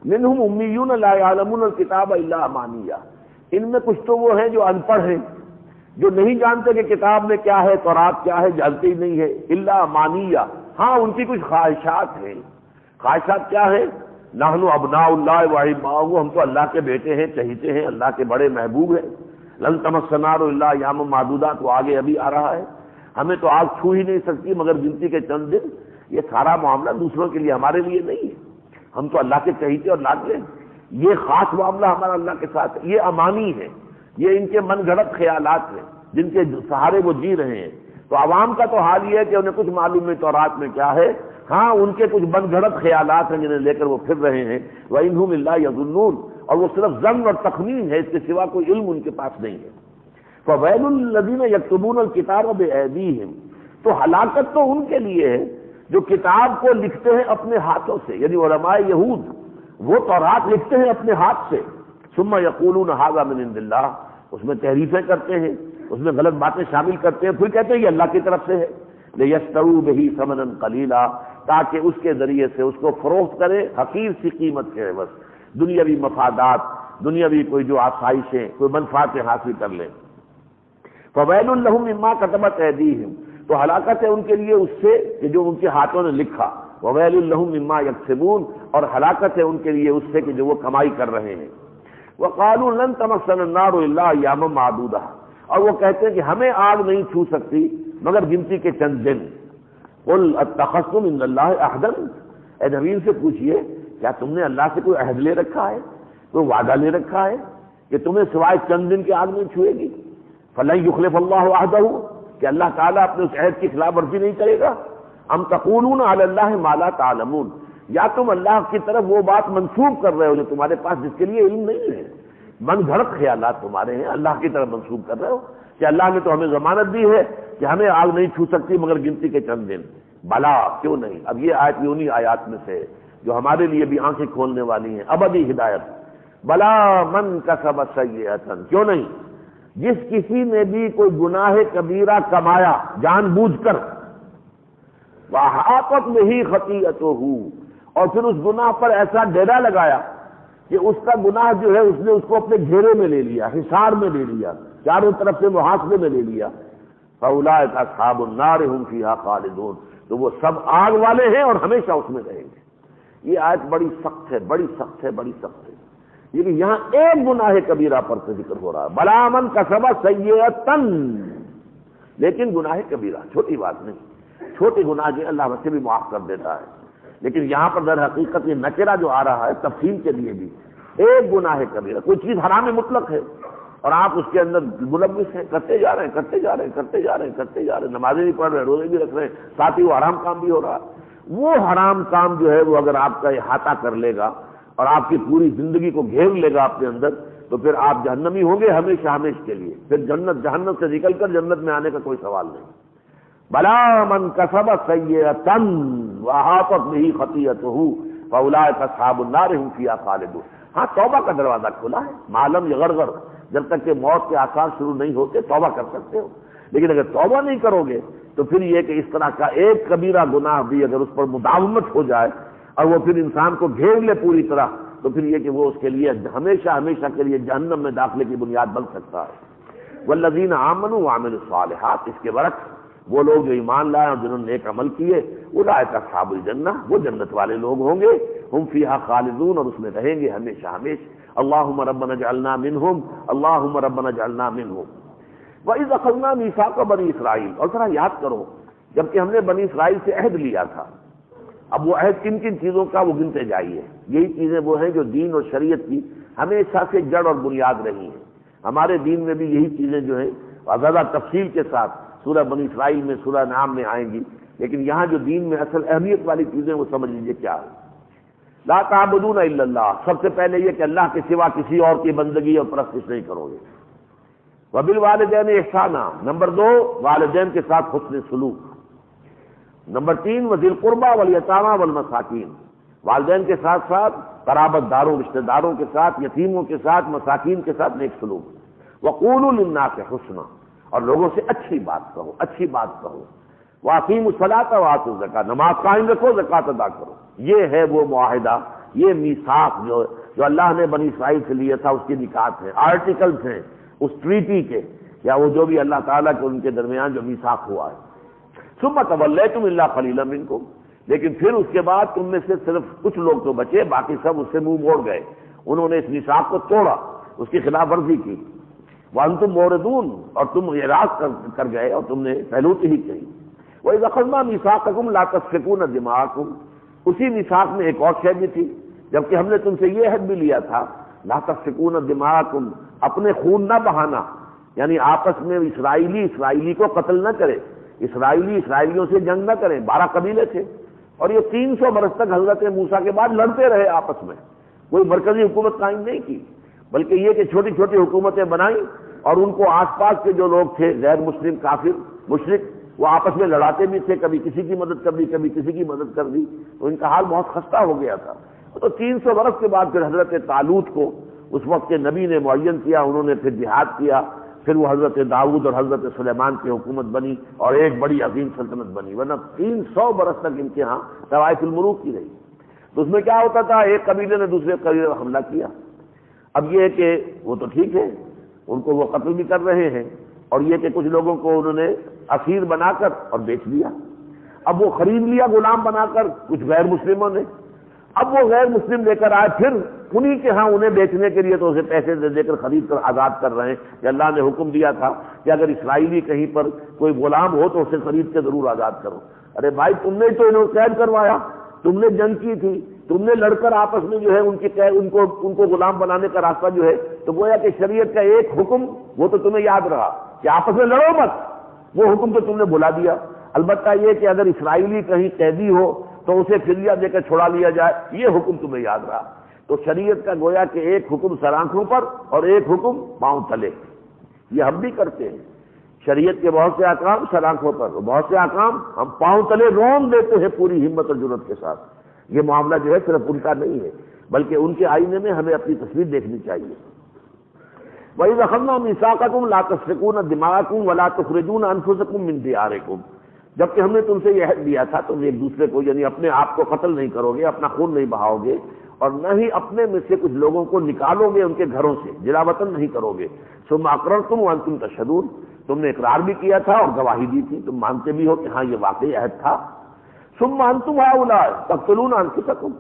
منہم امیون لا یعلمون الکتاب الا امانیہ، ان میں کچھ تو وہ ہیں جو ان پڑھ ہیں، جو نہیں جانتے کہ کتاب میں کیا ہے، تورات کیا ہے، جانتے ہی نہیں ہے، الا امانیہ، ہاں ان کی کچھ خواہشات ہیں۔ خواہشات کیا ہے؟ نحن ابناء اللہ واحباؤہ، ہم تو اللہ کے بیٹے ہیں، چہیتے ہیں، اللہ کے بڑے محبوب ہیں۔ لن تمسنا النار الا ایاما معدودات، وہ آگے ابھی آ رہا ہے، ہمیں تو آگ چھو ہی نہیں سکتی مگر گنتی کے چند دن۔ یہ سارا معاملہ دوسروں کے لیے، ہمارے لیے نہیں ہے، ہم تو اللہ کے چہیتے اور لاڈلے ہیں۔ یہ خاص معاملہ ہمارا اللہ کے ساتھ ہے، یہ امانی ہے، یہ ان کے من گھڑت خیالات ہیں جن کے سہارے وہ جی رہے ہیں۔ تو عوام کا تو حال یہ ہے کہ انہیں کچھ معلوم نہیں تورات میں کیا ہے، ہاں ان کے کچھ بن گھڑت خیالات ہیں جنہیں لے کر وہ پھر رہے ہیں، وَإِنْهُمْ إِلَّا يَظُنُّونَ، اور وہ صرف ظن اور تخمین ہے، اس کے سوا کوئی علم ان کے پاس نہیں ہے۔ فَوَيْلٌ لِّلَّذِينَ يَكْتُبُونَ الْكِتَابَ بِأَيْدِيهِمْ، تو ہلاکت تو ان کے لیے ہے جو کتاب کو لکھتے ہیں اپنے ہاتھوں سے، یعنی علماء یہود وہ تورات لکھتے ہیں اپنے ہاتھ سے، ثم یقولون ھذا من عند اللہ، اس میں تحریفیں کرتے ہیں، اس میں غلط باتیں شامل کرتے ہیں، پھر کہتے ہیں یہ اللہ کی طرف سے ہے، لیشتروا بہ ثمنا قلیلا، تاکہ اس کے ذریعے سے اس کو فروخت کرے حقیر سی قیمت کے عوض، دنیاوی مفادات، دنیاوی کوئی جو آسائشیں، کوئی منفعتیں حاصل کر لیں۔ فویل لہم مما کتبت ایدیہم، تو ہلاکت ہے ان کے لیے اس سے کہ جو ان کے ہاتھوں نے لکھا، وویل لہم مما یکسبون، اور ہلاکت ہے ان کے لیے اس سے کہ جو وہ کمائی کر رہے ہیں۔ وقالوا لن تمسنا النار الا ایاما معدودہ، اور وہ کہتے ہیں کہ ہمیں آگ نہیں چھو سکتی مگر گنتی کے چند دن۔ قل اتخذتم من اللہ عہدا، اے نبی سے پوچھئے کیا تم نے اللہ سے کوئی عہد لے رکھا ہے، کوئی وعدہ لے رکھا ہے کہ تمہیں سوائے چند دن کے آگ نہیں چھوئے گی؟ فلن یخلف اللہ عہدہ، کہ اللہ تعالیٰ اپنے اس عہد کی خلاف ورزی نہیں کرے گا؟ ام تقولون علی اللہ ما لا تعلمون، یا تم اللہ کی طرف وہ بات منسوب کر رہے ہو جو تمہارے پاس جس کے لیے علم نہیں ہے، من گھڑت خیالات تمہارے ہیں، اللہ کی طرف منسوب کر رہے ہو کہ اللہ نے تو ہمیں ضمانت دی ہے کہ ہمیں آگ نہیں چھو سکتی مگر گنتی کے چند دن۔ بلا، کیوں نہیں؟ اب یہ آیت بھی انہی آیات میں سے جو ہمارے لیے بھی آنکھیں کھولنے والی ہیں، ابدی ہدایت۔ بلا من کسب سیئۃ، کیوں نہیں؟ جس کسی نے بھی کوئی گناہ کبیرہ کمایا جان بوجھ کر، وَأَحَاطَتْ بِهِ خَطِيئَتُهُ، اور پھر اس گناہ پر ایسا ڈیرا لگایا کہ اس کا گناہ جو ہے اس نے اس کو اپنے گھیرے میں لے لیا، حصار میں لے لیا، چاروں طرف سے محاصرے میں لے لیا، فَأُولَٰئِکَ أَصْحَابُ النَّارِ هُمْ فِيهَا خَالِدُونَ، تو وہ سب آگ والے ہیں اور ہمیشہ اس میں رہیں گے۔ یہ آیت بڑی سخت ہے، بڑی سخت ہے، بڑی سخت ہے، لیکن یہاں ایک گناہ کبیرہ پر سے ذکر ہو رہا ہے، بلا من کسب سیئۃ، لیکن گناہ کبیرہ چھوٹی بات نہیں، چھوٹے گناہ جو اللہ ویسے بھی معاف کر دیتا ہے، لیکن یہاں پر در حقیقت یہ نکرہ جو آ رہا ہے تفصیل کے لیے بھی، ایک گناہ کبیرہ، کوئی چیز حرام مطلق ہے اور آپ اس کے اندر ملوث ہیں، کرتے جا رہے ہیں، کرتے جا رہے ہیں، کرتے جا رہے ہیں، کرتے جا رہے ہیں، نمازیں بھی پڑھ رہے ہیں، روزے بھی رکھ رہے ہیں، ساتھ ہی وہ حرام کام بھی ہو رہا ہے۔ وہ حرام کام جو ہے وہ اگر آپ کا احاطہ کر لے گا اور آپ کی پوری زندگی کو گھیر لے گا اپنے اندر، تو پھر آپ جہنمی ہوں گے ہمیشہ ہمیشہ کے لیے، پھر جہنم سے نکل کر جنت میں آنے کا کوئی سوال نہیں۔ بلا من کسب سیئۃ وأحاطت بہ خطیئتہ فأولئک اصحاب النار هم فیہا خالدون۔ ہاں توبہ کا دروازہ کھلا ہے، ما لم یغرغر، جب تک کہ موت کے آثار شروع نہیں ہوتے توبہ کر سکتے ہو، لیکن اگر توبہ نہیں کرو گے تو پھر یہ کہ اس طرح کا ایک کبیرہ گناہ بھی اگر اس پر مداومت ہو جائے اور وہ پھر انسان کو گھیر لے پوری طرح، تو پھر یہ کہ وہ اس کے لیے ہمیشہ ہمیشہ کے لیے جہنم میں داخلے کی بنیاد بن سکتا ہے۔ والذین آمنوا وعملوا الصالحات، اس کے برعکس وہ لوگ جو ایمان لائے اور جنہوں نے نیک عمل کیے، اولئک اصحاب الجنہ، وہ جنت والے لوگ ہوں گے، ہم فیہا خالدون، اور اس میں رہیں گے ہمیشہ ہمیشہ۔ اللہم ربنا اجعلنا منہم، اللہم ربنا اجعلنا منہم۔ وَإِذْ أَخَذْنَا مِيثَاقَ بَنِي اسرائیل، اور ذرا یاد کرو جبکہ ہم نے بنی اسرائیل سے عہد لیا تھا، اب وہ عہد کن کن چیزوں کا وہ گنتے جائیے، یہی چیزیں وہ ہیں جو دین اور شریعت کی ہمیشہ سے جڑ اور بنیاد رہی ہیں۔ ہمارے دین میں بھی یہی چیزیں جو ہیں زیادہ تفصیل کے ساتھ سورہ بنی اسرائیل میں، سورہ انعام میں آئیں گی، لیکن یہاں جو دین میں اصل اہمیت والی چیزیں وہ سمجھ لیجیے کیا ہے۔ لا تعبدون الا اللہ، سب سے پہلے یہ کہ اللہ کے سوا کسی اور کی بندگی اور پرستش نہیں کرو گے۔ وبالوالدین احسانا، نمبر 2 والدین کے ساتھ حسن سلوک۔ نمبر 3 وذی القربى والیتامى والمساکین، والدین کے ساتھ ساتھ قرابت داروں، رشتہ داروں کے ساتھ، یتیموں کے ساتھ، مساکین کے ساتھ نیک سلوک۔ وقولوا للناس حسنا، اور لوگوں سے اچھی بات کہو، اچھی بات کہو۔ واقیموا الصلاۃ وآتوا الزکاۃ، نماز قائم رکھو، زکوٰۃ ادا کرو۔ یہ ہے وہ معاہدہ، یہ میثاق جو اللہ نے بنی اسرائیل سے لیا تھا، اس کی نکات ہیں، آرٹیکلز ہیں اس ٹریٹی کے، یا وہ جو بھی اللہ تعالیٰ کے ان کے درمیان جو میثاق ہوا ہے۔ ثم تولیتم الا قلیلا منکم، لیکن پھر اس کے بعد تم میں سے صرف کچھ لوگ تو بچے، باقی سب اس سے منہ موڑ گئے، انہوں نے اس میثاق کو توڑا، اس کی خلاف ورزی کی۔ وانتم موردون، اور تم اعراض کر گئے اور تم نے پہلوتی ہی کہی۔ وَإِذْ أَخَذْنَا مِيثَاقَكُمْ لَا تَسْفِكُونَ دِمَاءَكُمْ، اسی میثاق میں ایک اور شے بھی تھی، جبکہ ہم نے تم سے یہ عہد بھی لیا تھا، لا تسفکون دماءکم، اپنے خون نہ بہانا، یعنی آپس میں اسرائیلی کو قتل نہ کرے، اسرائیلیوں سے جنگ نہ کریں، 12 قبیلے تھے، اور یہ 300 برس تک حضرت موسیٰ کے بعد لڑتے رہے آپس میں، کوئی مرکزی حکومت قائم نہیں کی، بلکہ یہ کہ چھوٹی چھوٹی حکومتیں بنائیں، اور ان کو آس پاس کے جو لوگ تھے غیر مسلم کافر مشرک وہ آپس میں لڑاتے بھی تھے، کبھی کسی کی مدد کر دی کبھی کسی کی مدد کر دی، تو ان کا حال بہت خستہ ہو گیا تھا۔ تو 300 برس کے بعد پھر حضرت طالوت کو اس وقت کے نبی نے معین کیا، انہوں نے پھر جہاد کیا، پھر وہ حضرت داؤد اور حضرت سلیمان کی حکومت بنی اور ایک بڑی عظیم سلطنت بنی، ورنہ 300 برس تک ان کے ہاں طوائف الملوک کی رہی۔ تو اس میں کیا ہوتا تھا، ایک قبیلے نے دوسرے قبیلے پر حملہ کیا، اب یہ کہ وہ تو ٹھیک ہے ان کو وہ قتل بھی کر رہے ہیں، اور یہ کہ کچھ لوگوں کو انہوں نے اسیر بنا کر اور بیچ دیا، اب وہ خرید لیا غلام بنا کر کچھ غیر مسلموں نے، اب وہ غیر مسلم لے کر آئے، پھر انہی کے ہاں انہیں بیچنے کے لیے تو اسے پیسے دے کر خرید کر آزاد کر رہے ہیں کہ اللہ نے حکم دیا تھا کہ اگر اسرائیلی کہیں پر کوئی غلام ہو تو اسے خرید کے ضرور آزاد کرو۔ ارے بھائی تم نے تو انہیں قید کروایا، تم نے جنگ کی تھی، تم نے لڑ کر آپس میں جو ہے ان کو غلام بنانے کا راستہ جو ہے، تو گویا کہ شریعت کا ایک حکم وہ تو تمہیں یاد رہا کہ آپس میں لڑو مت، وہ حکم تو تم نے بھلا دیا۔ البتہ یہ کہ اگر اسرائیلی کہیں قیدی ہو تو اسے فدیہ دے کر چھڑا لیا جائے، یہ حکم تمہیں یاد رہا۔ تو شریعت کا گویا کہ ایک حکم سر آنکھوں پر اور ایک حکم پاؤں تلے، یہ ہم بھی کرتے ہیں۔ شریعت کے بہت سے احکام سر آنکھوں پر، بہت سے احکام ہم پاؤں تلے رون دیتے ہیں پوری ہمت اور جرأت کے ساتھ۔ یہ معاملہ جو ہے صرف ان کا نہیں ہے، بلکہ ان کے آئینے میں ہمیں اپنی تصویر دیکھنی چاہیے۔ وَإِذْ أَخَذْنَا مِيثَاقَكُمْ لَا تَسْفِكُونَ دِمَاءَكُمْ وَلَا تُخْرِجُونَ أَنفُسَكُمْ مِنْ دِيَارِكُمْ، جبکہ ہم نے تم سے یہ عہد لیا تھا تم ایک دوسرے کو یعنی اپنے آپ کو قتل نہیں کرو گے، اپنا خون نہیں بہاؤ گے، اور نہ ہی اپنے میں سے کچھ لوگوں کو نکالو گے ان کے گھروں سے، جلا وطن نہیں کرو گے۔ ثم اقررتم وانتم تشهدون، تم نے اقرار بھی کیا تھا اور گواہی دی تھی، تم مانتے بھی ہو کہ ہاں یہ واقعی عہد تھا۔ ثم انتم هؤلاء تقتلون انفسکم،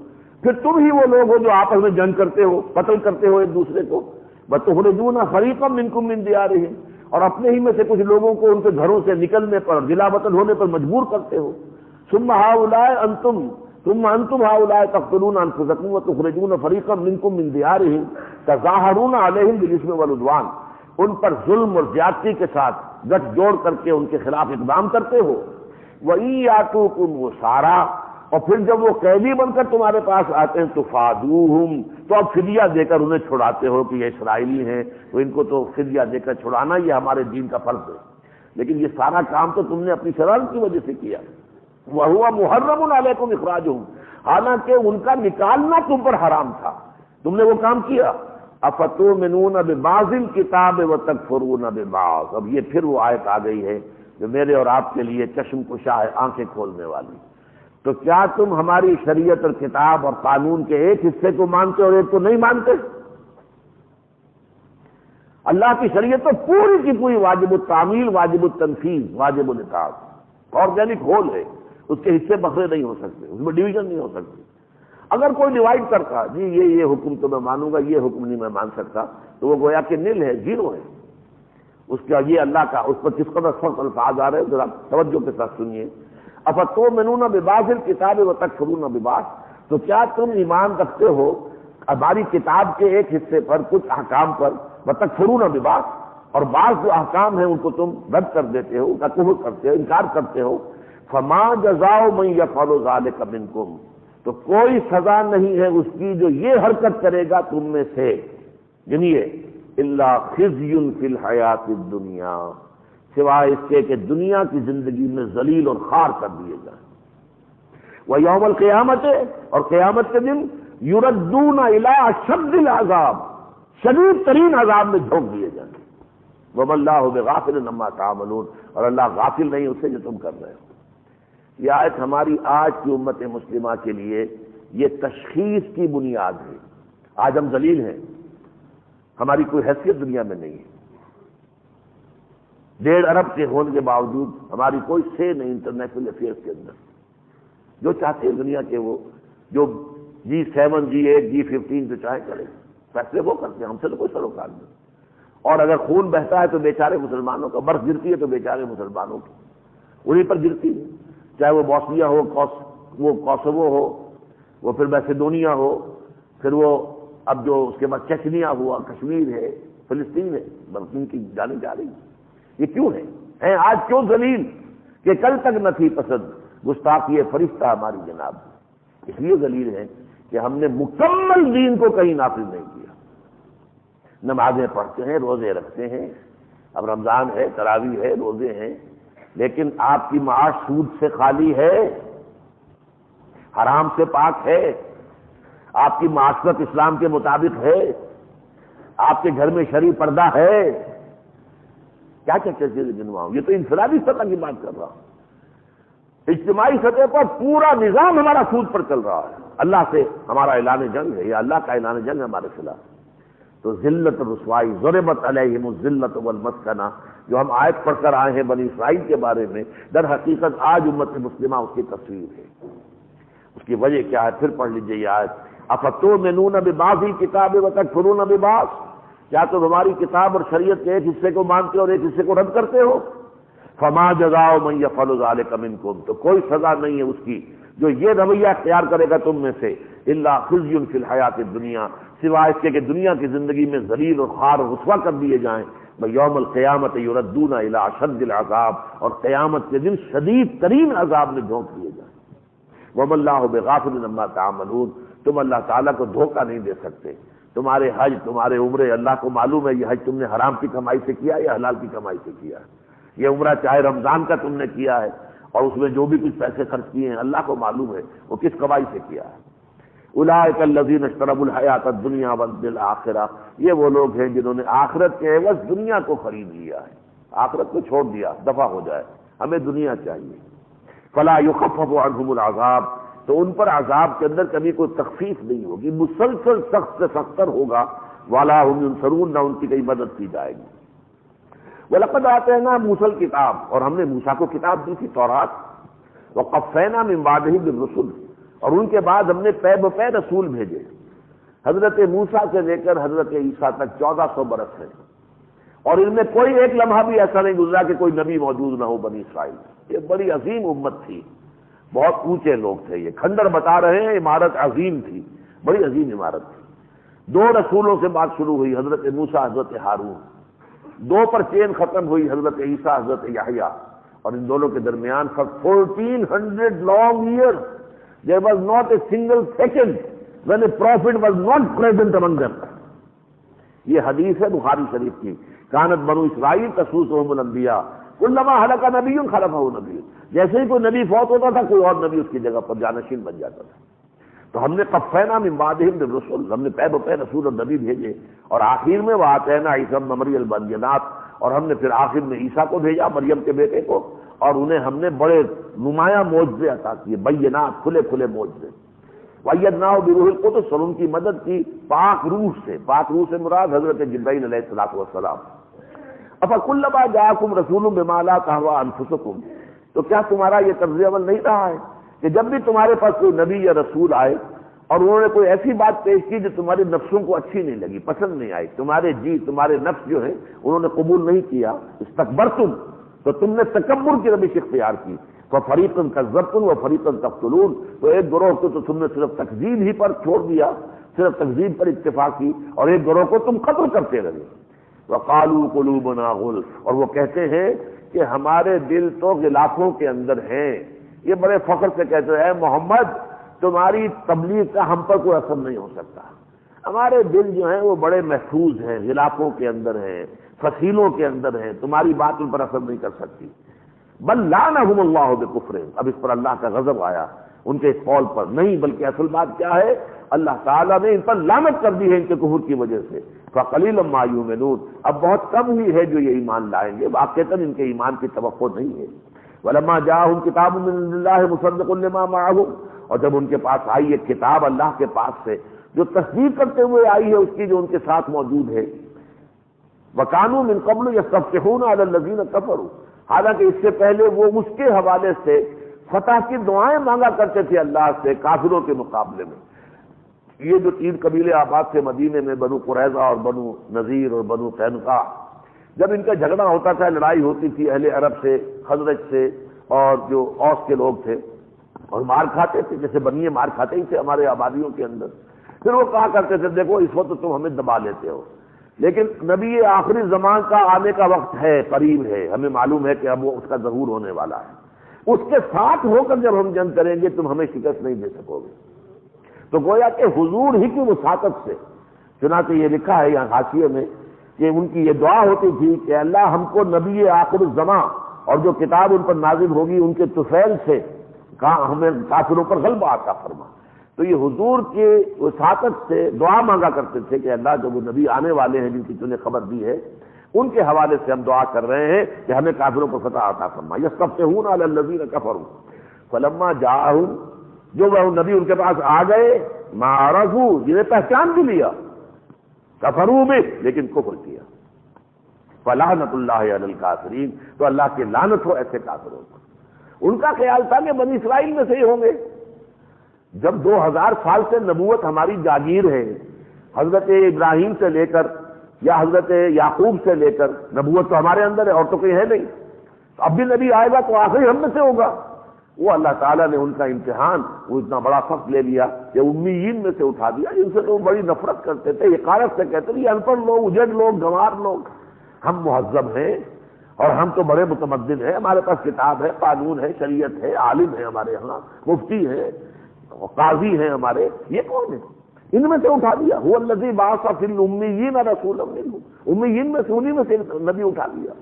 پھر تم ہی وہ لوگ ہو جو آپس میں جنگ کرتے ہو، قتل کرتے ہو ایک دوسرے کو۔ وتخرجون فریقا منکم من دیارہم، اور اپنے ہی میں سے کچھ لوگوں کو ان کے گھروں سے نکلنے پر، جلا وطن ہونے پر مجبور کرتے ہو۔ ثم انتم هؤلاء تقتلون انفسکم وتخرجون فریقا منکم من دیارہم تظاہرون علیہم بالاسم والعدوان، ان پر ظلم اور زیادتی کے ساتھ گٹھ جوڑ کر کے ان کے خلاف اقدام کرتے ہو۔ وَإِن يَأْتُوكُمْ أُسَارَىٰ، اور پھر جب وہ قیدی بن کر تمہارے پاس آتے ہیں تو فادوہم، تو اب فدیہ دے کر انہیں چھڑاتے ہو کہ یہ اسرائیلی ہیں تو ان کو تو فدیہ دے کر چھڑانا یہ ہمارے دین کا فرض ہے۔ لیکن یہ سارا کام تو تم نے اپنی شرارت کی وجہ سے کیا۔ وَهُوَ مُحَرَّمٌ عَلَيْكُمْ إِخْرَاجُهُمْ، حالانکہ ان کا نکالنا تم پر حرام تھا، تم نے وہ کام کیا۔ أَفَتُؤْمِنُونَ بِبَعْضِ الْكِتَابِ وَتَكْفُرُونَ بِبَعْضٍ، اب یہ پھر وہ آیت آ گئی ہے جو میرے اور آپ کے لیے چشم کشا ہے، آنکھیں کھولنے والی۔ تو کیا تم ہماری شریعت اور کتاب اور قانون کے ایک حصے کو مانتے اور ایک کو نہیں مانتے؟ اللہ کی شریعت تو پوری کی پوری واجب التعمیل، واجب التنفیذ، واجب الاطاعت، آرگینک ہول ہے، اس کے حصے بکھرے نہیں ہو سکتے، اس میں ڈویژن نہیں ہو سکتی۔ اگر کوئی ڈیوائڈ کرتا جی یہ حکم تو میں مانوں گا، یہ حکم نہیں میں مان سکتا، تو وہ گویا کہ نل ہے، زیرو ہے۔ اس کا یہ اللہ کا اس پر کس قدر سخت الفاظ آ رہے ہیں، ذرا توجہ کے ساتھ سنیے۔ افتؤمنون ببعض الکتاب وتکفرون ببعض، تو کیا تم ایمان رکھتے ہو ہماری کتاب کے ایک حصے پر، کچھ احکام پر، وتکفرون ببعض، اور بعض جو احکام ہیں ان کو تم رد کر دیتے ہو، کفر کرتے ہو، انکار کرتے ہو۔ فما جزاء من یفعل ذلک منکم، تو کوئی سزا نہیں ہے اس کی جو یہ حرکت کرے گا تم میں سے، جنیے الا خزی فی الحیات الدنیا، سوائے اس کے کہ دنیا کی زندگی میں ذلیل اور خوار کر دیے جائیں۔ ویوم القیامت، اور قیامت کے دن یردون الی اشد العذاب، شدید ترین عذاب میں جھونک دیے جائیں۔ وما اللہ بغافل عما تعملون، اور اللہ غافل نہیں اس سے جو تم کر رہے ہو۔ یہ آیت ہماری آج کی امت مسلمہ کے لیے یہ تشخیص کی بنیاد ہے۔ آج ہم ذلیل ہیں، ہماری کوئی حیثیت دنیا میں نہیں ہے، 1.5 ارب کے ہونے کے باوجود ہماری کوئی سے نہیں انٹرنیشنل افیئرس کے اندر۔ جو چاہتے ہیں دنیا کے وہ جو G7 G8 G15 جو چاہے کریں، فیصلے وہ کرتے ہیں، ہم سے تو کوئی سروکار نہیں۔ اور اگر خون بہتا ہے تو بیچارے مسلمانوں کا، برف گرتی ہے تو بیچارے مسلمانوں کی، انہیں پر گرتی ہے، چاہے وہ بوسنیا ہو، وہ کوسوو ہو، وہ پھر میسیڈونیا ہو، پھر وہ اب جو اس کے بعد چچنیا ہوا، کشمیر ہے، فلسطین ہے، فلسطین کی جانے جا رہی۔ یہ کیوں ہے آج کیوں ذلیل کہ کل تک نہ تھی پسند گستاخی فرشتہ ہماری جناب، اس لیے ذلیل ہیں کہ ہم نے مکمل دین کو کہیں نافذ نہیں کیا۔ نمازیں پڑھتے ہیں، روزے رکھتے ہیں، اب رمضان ہے، تراویح ہے، روزے ہیں، لیکن آپ کی معاش سود سے خالی ہے، حرام سے پاک ہے، آپ کی معاشرت اسلام کے مطابق ہے، آپ کے گھر میں شرعی پردہ ہے، کیا کیا چیزیں گنواؤں؟ یہ تو انفرادی سطح کی بات کر رہا ہوں۔ اجتماعی سطح پر پورا نظام ہمارا سود پر چل رہا ہے، اللہ سے ہمارا اعلان جنگ ہے، یا اللہ کا اعلان جنگ ہے ہمارے خلاف۔ تو ذلت رسوائی، ضربت علیہم الذلۃ والمسکنہ، جو ہم آیت پڑھ کر آئے ہیں بنی اسرائیل کے بارے میں، در حقیقت آج امت مسلمہ اس کی تصویر ہے۔ اس کی وجہ کیا ہے؟ پھر پڑھ لیجیے یہ آیت، افتؤمنون ببعض الکتاب وتکفرون ببعض، کیا تم ہماری کتاب اور شریعت کے ایک حصے کو مانتے ہو اور ایک حصے کو رد کرتے ہو؟ فما جزاء من یفعل ذلک منکم، تو کوئی سزا نہیں ہے اس کی جو یہ رویہ اختیار کرے گا تم میں سے، الا خزی فی الحیات الدنیا، سوائے اس کے کہ دنیا کی زندگی میں ذلیل اور خوار اور رسوا کر دیے جائیں، یوم القیامت یردون الی اشد العذاب، اور قیامت کے دن شدید ترین عذاب میں جھونک دیے جائیں۔ وما اللہ بغافل عما تعملون، تم اللہ تعالیٰ کو دھوکہ نہیں دے سکتے۔ تمہارے حج، تمہارے عمرے، اللہ کو معلوم ہے یہ حج تم نے حرام کی کمائی سے کیا یا حلال کی کمائی سے کیا ہے، یہ عمرہ چاہے رمضان کا تم نے کیا ہے اور اس میں جو بھی کچھ پیسے خرچ کیے ہیں اللہ کو معلوم ہے وہ کس کمائی سے کیا ہے۔ اولئک الذین اشتروا الحیات الدنیا بالآخرہ، یہ وہ لوگ ہیں جنہوں نے آخرت کے عوض دنیا کو خرید لیا ہے، آخرت کو چھوڑ دیا، دفع ہو جائے، ہمیں دنیا چاہیے۔ فلا یخفف عنہم العذاب، تو ان پر عذاب کے اندر کبھی کوئی تخفیف نہیں ہوگی، مسلسل سخت سے سختر ہوگا، ولا هم ینصرون، نہ ان کی کوئی مدد کی جائے گی۔ وَلَقَدْ آتَيْنَا مُوسَى الْكِتَابَ، اور ہم نے موسیٰ کو کتاب دی تھی تورات، وَقَفَّيْنَا مِن بَعْدِهِ بِالرُّسُلِ، اور ان کے بعد ہم نے پے بپے رسول بھیجے۔ حضرت موسیٰ سے لے کر حضرت عیسیٰ تک 1400 برس ہیں، اور ان میں کوئی ایک لمحہ بھی ایسا نہیں گزرا کہ کوئی نبی موجود نہ ہو بنی اسرائیل میں۔ یہ بڑی عظیم امت تھی، بہت اونچے لوگ تھے، یہ کھنڈر بتا رہے ہیں، عمارت عظیم تھی، بڑی عظیم عمارت تھی۔ 2 رسولوں سے بات شروع ہوئی، حضرت موسیٰ، حضرت ہارون، 2 پر چین ختم ہوئی، حضرت عیسیٰ، حضرت یحییٰ، اور ان دونوں کے درمیان for 1400 long years there was not a single second when a prophet was not present among them۔ یہ حدیث ہے بخاری شریف کی، کانت بنو اسرائیل تسوسهم الانبیاء کلما ہلک نبی خلفہ نبی، جیسے ہی کوئی نبی فوت ہوتا تھا کوئی اور نبی اس کی جگہ پر جانشین بن جاتا تھا۔ تو ہم نے قفینا من بعدہم بالرسل، ہم نے پے بپے رسول اور نبی بھیجے، اور آخر میں وآتینا عیسی ابن مریم البینات، اور ہم نے پھر آخر میں عیسیٰ کو بھیجا، مریم کے بیٹے کو، اور انہیں ہم نے بڑے نمایاں معجزے عطا کیے، بینات، کھلے کھلے معجزے۔ وَأَيَّدْنَاهُ بِرُوحِ الْقُدُسِ، اور ان کی مدد کی پاک روح سے، پاک روح سے مراد حضرت جبرائیل علیہ السلام۔ أَفَكُلَّمَا جَاءَكُمْ رَسُولٌ بِمَا لَا تَهْوَىٰ أَنفُسُكُمْ، تو کیا تمہارا یہ طرز عمل نہیں رہا ہے کہ جب بھی تمہارے پاس کوئی نبی یا رسول آئے اور انہوں نے کوئی ایسی بات پیش کی جو تمہارے نفسوں کو اچھی نہیں لگی، پسند نہیں آئی، تمہارے جی، تمہارے نفس جو ہے انہوں نے قبول نہیں کیا، استکبرتم، تو تم نے تکبر کی روش اختیار کی، فَفَرِيقًا كَذَّبْتُمْ وَفَرِيقًا تَقْتُلُونَ، تو ایک گروہ کو تو تم نے صرف تکذیب ہی پر چھوڑ دیا، صرف تکذیب پر اکتفا کی، اور ایک گروہ کو تم قتل کرتے رہے۔ وَقَالُوا قُلُوبُنَا غُلْفٌ، اور وہ کہتے ہیں کہ ہمارے دل تو غلافوں کے اندر ہیں، یہ بڑے فخر سے کہتے ہیں محمد تمہاری تبلیغ کا ہم پر کوئی اثر نہیں ہو سکتا، ہمارے دل جو ہیں وہ بڑے محفوظ ہیں، غلافوں کے اندر ہیں، فصیلوں کے اندر ہیں، تمہاری بات ان پر اثر نہیں کر سکتی۔ بل لعنہم اللہ بکفرہم، اب اس پر اللہ کا غضب آیا ان کے اس قول پر، نہیں بلکہ اصل بات کیا ہے، اللہ تعالیٰ نے ان پر لعنت کر دی ہے ان کے کفر کی وجہ سے۔ فقلیلا ما یؤمنون، اب بہت کم ہی ہے جو یہ ایمان لائیں گے، واقعتاً ان کے ایمان کی توقع نہیں ہے۔ ولما جاءہم کتاب من عند اللہ مصدق لما معہم، اور جب ان کے پاس آئی ایک کتاب اللہ کے پاس سے جو تصدیق کرتے ہوئے آئی ہے اس کی جو ان کے ساتھ موجود ہے، وَكَانُوا مِن قَبْلُ يَسْتَفْتِحُونَ عَلَى الَّذِينَ كَفَرُوا، حالانکہ اس سے پہلے وہ اس کے حوالے سے فتح کی دعائیں مانگا کرتے تھے اللہ سے کافروں کے مقابلے میں۔ یہ جو 3 قبیلے آباد تھے مدینے میں، بنو قریظہ اور بنو نذیر اور بنو قینقاع، جب ان کا جھگڑا ہوتا تھا، لڑائی ہوتی تھی اہل عرب سے، خزرج سے، اور جو اوس کے لوگ تھے، اور مار کھاتے تھے، جیسے بنیے مار کھاتے ہی تھے ہمارے آبادیوں کے اندر، پھر وہ کہا کرتے تھے دیکھو اس وقت تم ہمیں دبا لیتے ہو، لیکن نبی آخری زمان کا آنے کا وقت ہے، قریب ہے، ہمیں معلوم ہے کہ اب وہ اس کا ظہور ہونے والا ہے، اس کے ساتھ ہو کر جب ہم جنگ کریں گے تم ہمیں شکست نہیں دے سکو گے. تو گویا کہ حضور ہی کی وساطت سے، چنانچہ یہ لکھا ہے یہاں حاشیے میں کہ ان کی یہ دعا ہوتی تھی کہ اللہ ہم کو نبی آخر الزماں اور جو کتاب ان پر نازل ہوگی ان کے طفیل سے ہمیں کافروں پر غلبہ عطا فرما. تو یہ حضور کے وساطت سے دعا مانگا کرتے تھے کہ اللہ جو وہ نبی آنے والے ہیں جن کی تم نے خبر دی ہے ان کے حوالے سے ہم دعا کر رہے ہیں کہ ہمیں کافروں پر فتح عطا فرما. یستفتحون علی الذین کفروا فلما جاءہم، جو وہ نبی ان کے پاس آ گئے، ما عرفوا، جنہیں پہچان بھی لیا، کفروا بھی، لیکن کفر کیا. فلعنۃ اللہ علی الکافرین، تو اللہ کی لعنت ہو ایسے کافروں پر. ان کا خیال تھا کہ بنی اسرائیل میں سے ہی ہوں گے. جب 2000 سال سے نبوت ہماری جاگیر ہے، حضرت ابراہیم سے لے کر یا حضرت یعقوب سے لے کر نبوت تو ہمارے اندر ہے اور تو کوئی ہے نہیں. تو اب بھی نبی آئے گا تو آخری ہم میں سے ہوگا. وہ اللہ تعالیٰ نے ان کا امتحان وہ اتنا بڑا سخت لے لیا کہ امیین میں سے اٹھا دیا، جن سے تو بڑی نفرت کرتے تھے، حقارت سے کہتے تھے یہ ان پڑھ لوگ، اجڑ لوگ، گنوار لوگ. ہم مہذب ہیں اور ہم تو بڑے متمدن ہیں، ہمارے پاس کتاب ہے، قانون ہے، شریعت ہے، عالم ہے ہمارے یہاں، مفتی ہیں، قاضی ہیں ہمارے، یہ کون ہے؟ ان میں سے اٹھا دیا. هو الذی بعث فی الامیین رسولا منہم، امیین میں سے انہی میں سے نبی اٹھا دیا.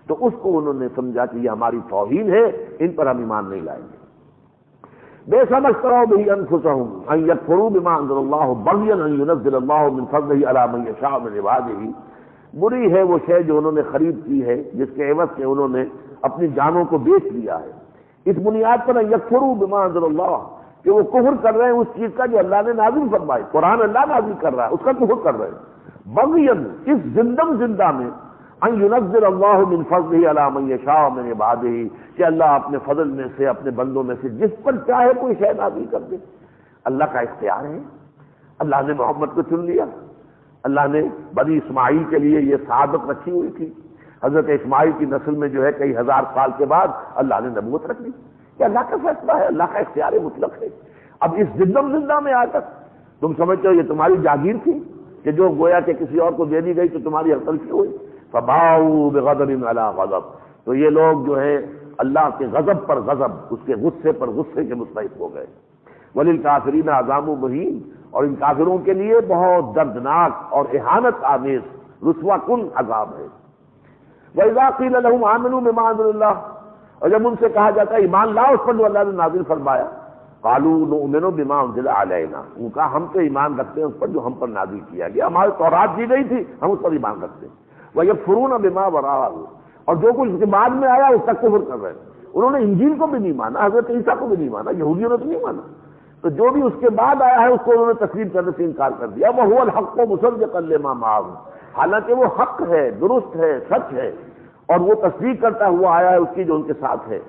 تو اس کو انہوں نے سمجھا کہ یہ ہماری توہین ہے، ان پر ہم ایمان نہیں لائیں گے. بے سمجھ کرو بھی انفسہم ان یکفروا بما انزل اللہ بغیا ان ینزل اللہ من فضلہ علی من یشاء من عبادہ. بری ہے وہ شے جو انہوں نے خرید کی ہے، جس کے عوض سے انہوں نے اپنی جانوں کو بیچ لیا ہے. اس بنیاد پر ان یکفروا بما انزل اللہ، کہ وہ کفر کر رہے ہیں اس چیز کا جو اللہ نے نازل فرمائی. قرآن اللہ نازل کر رہا ہے، اس کا کفر کر رہے ہیں. بغیا، اس زندہ میں، ان ینزل اللہ من فضلہ علی من یشاء من عبادہ، کہ اللہ اپنے فضل میں سے اپنے بندوں میں سے جس پر چاہے کوئی شے نازل کر دے. اللہ کا اختیار ہے. اللہ نے محمد کو چن لیا. اللہ نے بنی اسماعیل کے لیے یہ سعادت رکھی ہوئی تھی. حضرت اسماعیل کی نسل میں جو ہے کئی ہزار سال کے بعد اللہ نے نبوت رکھ لی. کہ اللہ کا فیصلہ ہے، اللہ کا اختیار مطلق ہے. اب اس زندہ میں آ کر تم سمجھتے ہو یہ تمہاری جاگیر تھی کہ جو گویا کہ کسی اور کو دے دی گئی تو تمہاری عقل کی ہوئی. فباؤوا بغضب علی غضب، تو یہ لوگ جو ہے اللہ کے غضب پر غضب، اس کے غصے پر غصے کے مستحق ہو گئے. وللکافرین عذاب مہین، اور ان کافروں کے لیے بہت دردناک اور اہانت آمیز رسوا کن عذاب ہے. وَإِذَا قِيلَ لَهُمْ آمِنُوا بِمَا أَنزَلَ اللَّهُ، اور جب ان سے کہا جاتا ہے ایمان لاؤ اس پر جو اللہ نے نازل فرمایا، قَالُوا نُؤْمِنُ بِمَا أُنزِلَ عَلَيْنَا، ان کا ہم تو ایمان رکھتے ہیں اس پر جو ہم پر نازل کیا گیا، ہمارے تورات دی گئی تھی ہم اس پر ایمان رکھتے ہیں. وَيَكْفُرُونَ بِمَا وَرَاءَهُ، اور جو کچھ اس کے بعد میں آیا اس کا کفر کر رہے ہیں. انہوں نے انجیل کو بھی نہیں مانا، حضرت عیسیٰ کو بھی نہیں مانا، یہودیوں نے تو نہیں مانا. تو جو بھی اس کے بعد آیا ہے اس کو انہوں نے تسلیم کرنے سے انکار کر دیا. وَهُوَ الْحَقُّ مُصَدِّقًا لِمَا مَعَهُمْ، حالانکہ وہ حق ہے، درست ہے، سچ ہے، اور وہ تصدیق کرتا ہوا آیا ہے اس کی جو ان کے ساتھ ہے.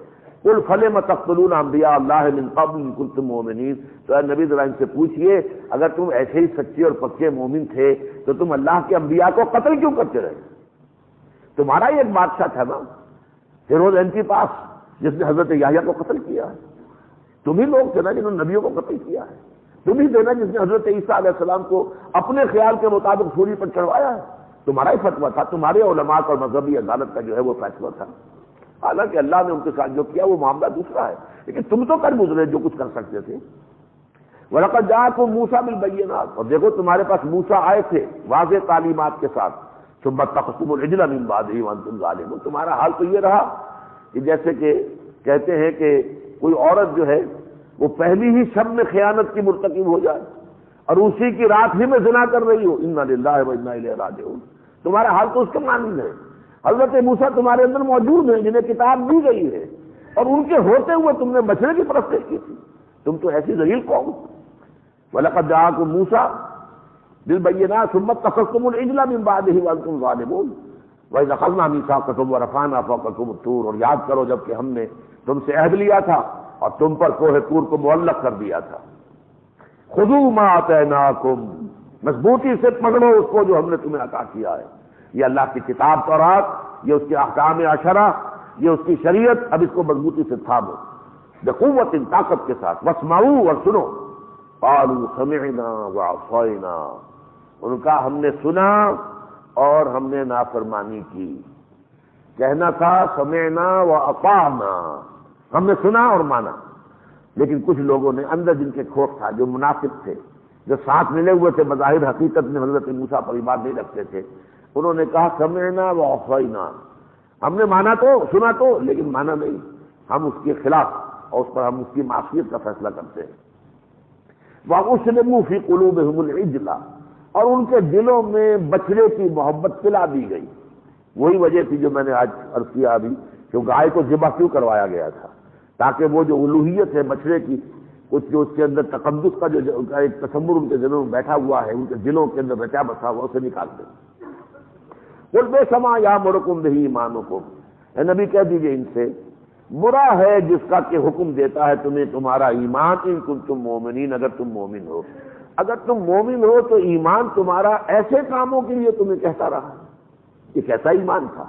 قُلْ فَلِمَ تَقْتُلُونَ أَنْبِيَاءَ اللَّهِ مِنْ قَبْلِ إِن كُنتُم مُؤْمِنِينَ، تو اے نبی ذرا ان سے پوچھئے اگر تم ایسے ہی سچے اور پکے مومن تھے تو تم اللہ کے انبیاء کو قتل کیوں کرتے رہے؟ تمہارا ہی ایک بادشاہ تھا نا ہیرود اینٹیپاس، جس نے حضرت یحییٰ کو قتل کیا ہے. تم ہی لوگ تھے نا جنہوں نے نبیوں کو قتل کیا ہے. تم ہی تھے نا جس نے حضرت عیسیٰ علیہ السلام کو اپنے خیال کے مطابق سولی پر چڑھوایا ہے. تمہارا ہی فتویٰ تھا، تمہارے علماء اور مذہبی عدالت کا جو ہے وہ فیصلہ تھا. حالانکہ اللہ نے ان کے ساتھ جو کیا وہ معاملہ دوسرا ہے، لیکن تم تو کر گزرے جو کچھ کر سکتے تھے. وَلَقَدْ جَاءَكُم مُوسَىٰ بِالْبَيِّنَاتِ، اور دیکھو تمہارے پاس موسیٰ آئے تھے واضح تعلیمات کے ساتھ. ثُمَّ اتَّخَذْتُمُ الْعِجْلَ مِن بَعْدِهِ وَأَنتُمْ ظَالِمُونَ، تمہارا حال تو یہ رہا کہ جیسے کہ کہتے ہیں کہ کوئی عورت جو ہے وہ پہلی ہی شب میں خیانت کی مرتکب ہو جائے اور اسی کی رات ہی میں زنا کر رہی ہو. اِنَّا لِلَّهِ وَإِنَّا إِلَيْهِ رَاجِعُونَ، تمہارا حال تو اس کے مانند ہے. حضرت موسیٰ تمہارے اندر موجود ہیں جنہیں کتاب دی گئی ہے، اور ان کے ہوتے ہوئے تم نے بچڑے کی پرستش کی تھی. تم تو ایسی ذلیل قوم. وَلَقَدْ جَاءَكُم مُوسَىٰ بِالْبَيِّنَاتِ ثُمَّ اتَّخَذْتُمُ الْعِجْلَ مِن بَعْدِهِ وَأَنتُمْ ظَالِمُونَ وَإِذْ أَخَذْنَا مِيثَاقَكُمْ وَرَفَعْنَا فَوْقَكُمُ الطُّورَ، اور یاد کرو جب کہ ہم نے تم سے عہد لیا تھا اور تم پر کوہ طور کو معلق کر دیا تھا. خُذُوا مَا آتَيْنَاكُمْ، مضبوطی سے پکڑو اس کو جو ہم نے تمہیں عطا کیا ہے. یہ اللہ کی کتاب تورات، یہ اس کے احکام عشرہ، یہ اس کی شریعت، اب اس کو مضبوطی سے تھامو بقوت، طاقت کے ساتھ. واسمعوا، اور سنو. قالوا سمعنا وعصینا، ان کا ہم نے سنا اور ہم نے نافرمانی کی. کہنا تھا سمعنا واطعنا، ہم نے سنا اور مانا، لیکن کچھ لوگوں نے اندر جن کے کھوٹ تھا، جو منافق تھے، جو ساتھ ملے ہوئے تھے بظاہر حقیقت میں حضرت موسیٰ پر ایمان نہیں رکھتے تھے، انہوں نے کہا سمعنا وعصینا، ہم نے مانا تو سنا تو لیکن مانا نہیں، ہم اس کے خلاف اور اس پر ہم اس کی معصیت کا فیصلہ کرتے ہیں۔ وَأُسْلِمُوا فِي قُلُوبِهِمُ الْعِجْلَ، اور ان کے دلوں میں بچڑے کی محبت پلا دی گئی۔ وہی وجہ تھی جو میں نے آج عرض کیا ابھی کہ گائے کو ذبح کیوں کروایا گیا تھا، تاکہ وہ جو الوہیت ہے بچڑے کی، کچھ جو اس کے اندر تقدس کا جو ایک تصور ان کے دلوں میں بیٹھا ہوا ہے، ان کے دلوں کے اندر رچا بسا ہوا، اسے نکال دیں۔ قُلْ بِئْسَمَا يَأْمُرُكُم بِهِ ایمانُكُم، اے نبی کہہ دیجئے ان سے، برا ہے جس کا کہ حکم دیتا ہے تمہیں تمہارا ایمان، ان کنتم مومنین، اگر تم مومن ہو۔ اگر تم مومن ہو تو ایمان تمہارا ایسے کاموں کے لیے تمہیں کہتا رہا۔ یہ کیسا ایمان تھا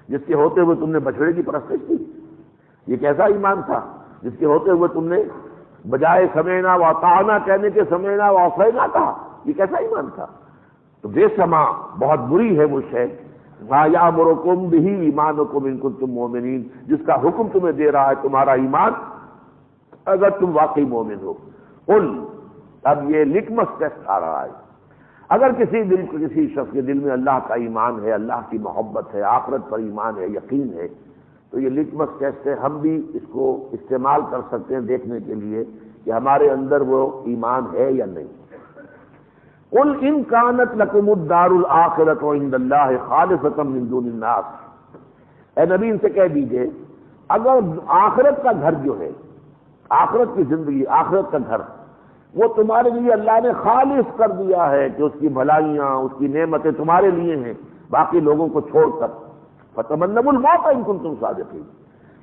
جس کے ہوتے ہوئے تم نے بچڑے کی پرستش کی؟ یہ کیسا ایمان تھا جس کے ہوتے ہوئے تم نے بجائے سمعنا واطعنا کہنے کے سمعنا وعصینا کہا؟ یہ کیسا ایمان تھا؟ تو بے سما بہت بری ہے وہ شے، ما یامرکم بہ ایمانکم ان کنتم مومنین، جس کا حکم تمہیں دے رہا ہے تمہارا ایمان اگر تم واقعی مومن ہو۔ قل، اب یہ لٹمس ٹیسٹ آ رہا ہے، اگر کسی شخص کے دل میں اللہ کا ایمان ہے، اللہ کی محبت ہے، آخرت پر ایمان ہے، یقین ہے، تو یہ لٹمس ٹیسٹ ہے، ہم بھی اس کو استعمال کر سکتے ہیں دیکھنے کے لیے کہ ہمارے اندر وہ ایمان ہے یا نہیں۔ قل ان کانت لکم الدار الآخرۃ عند اللہ خالصۃ من دون الناس، اے نبی ان سے کہہ دیجئے اگر آخرت کا گھر جو ہے، آخرت کی زندگی، آخرت کا گھر، وہ تمہارے لیے اللہ نے خالص کر دیا ہے کہ اس کی بھلائیاں، اس کی نعمتیں تمہارے لیے ہیں باقی لوگوں کو چھوڑ کر، فتمنوا الموت ان کنتم صادقین،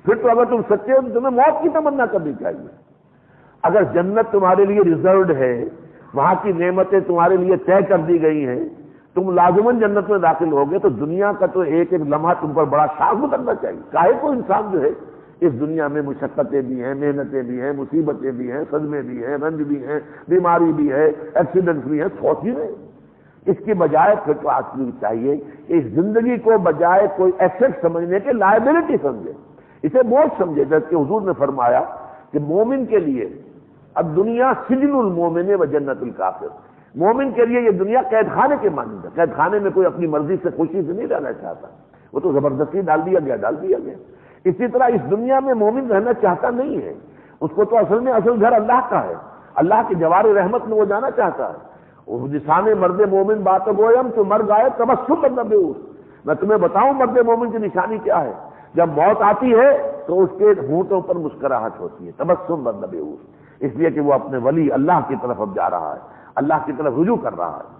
پھر تو اگر تم سچے ہو تو تمہیں موت کی تمنا کرنی چاہیے۔ اگر جنت تمہارے لیے ریزروڈ ہے، وہاں کی نعمتیں تمہارے لیے طے کر دی گئی ہیں، تم لازماً جنت میں داخل ہوگے، تو دنیا کا تو ایک ایک لمحہ تم پر بڑا شاخ اترنا چاہیے۔ کاہے کو انسان جو ہے اس دنیا میں مشقتیں بھی ہیں، محنتیں بھی ہیں، مصیبتیں بھی ہیں، صدمے بھی ہیں، رنج بھی ہیں، بیماری بھی ہے، ایکسیڈنٹ بھی ہیں، سوچی میں اس کی بجائے پھر تو آدمی چاہیے کہ اس زندگی کو بجائے کوئی ایسٹ سمجھنے کے لائبلٹی سمجھے، اسے بوجھ سمجھے، جبکہ حضور نے فرمایا کہ مومن کے لیے اب دنیا سجن المومن و جنت الکافر، مومن کے لیے یہ دنیا قید خانے کے مانند ہے، قید خانے میں کوئی اپنی مرضی سے خوشی سے نہیں رہنا چاہتا، وہ تو زبردستی ڈال دیا گیا۔ اسی طرح اس دنیا میں مومن رہنا چاہتا نہیں ہے، اس کو تو اصل گھر اللہ کا ہے، اللہ کی جوار رحمت میں وہ جانا چاہتا ہے۔ لسان مرد مومن بات گویم تو مر گائے تبسم بنبیوس، میں تمہیں بتاؤں مرد مومن کی نشانی کیا ہے، جب موت آتی ہے تو اس کے ہونٹوں پر مسکراہٹ ہوتی ہے، تبسم بنبیوس، اس لیے کہ وہ اپنے ولی اللہ کی طرف اب جا رہا ہے، اللہ کی طرف رجوع کر رہا ہے۔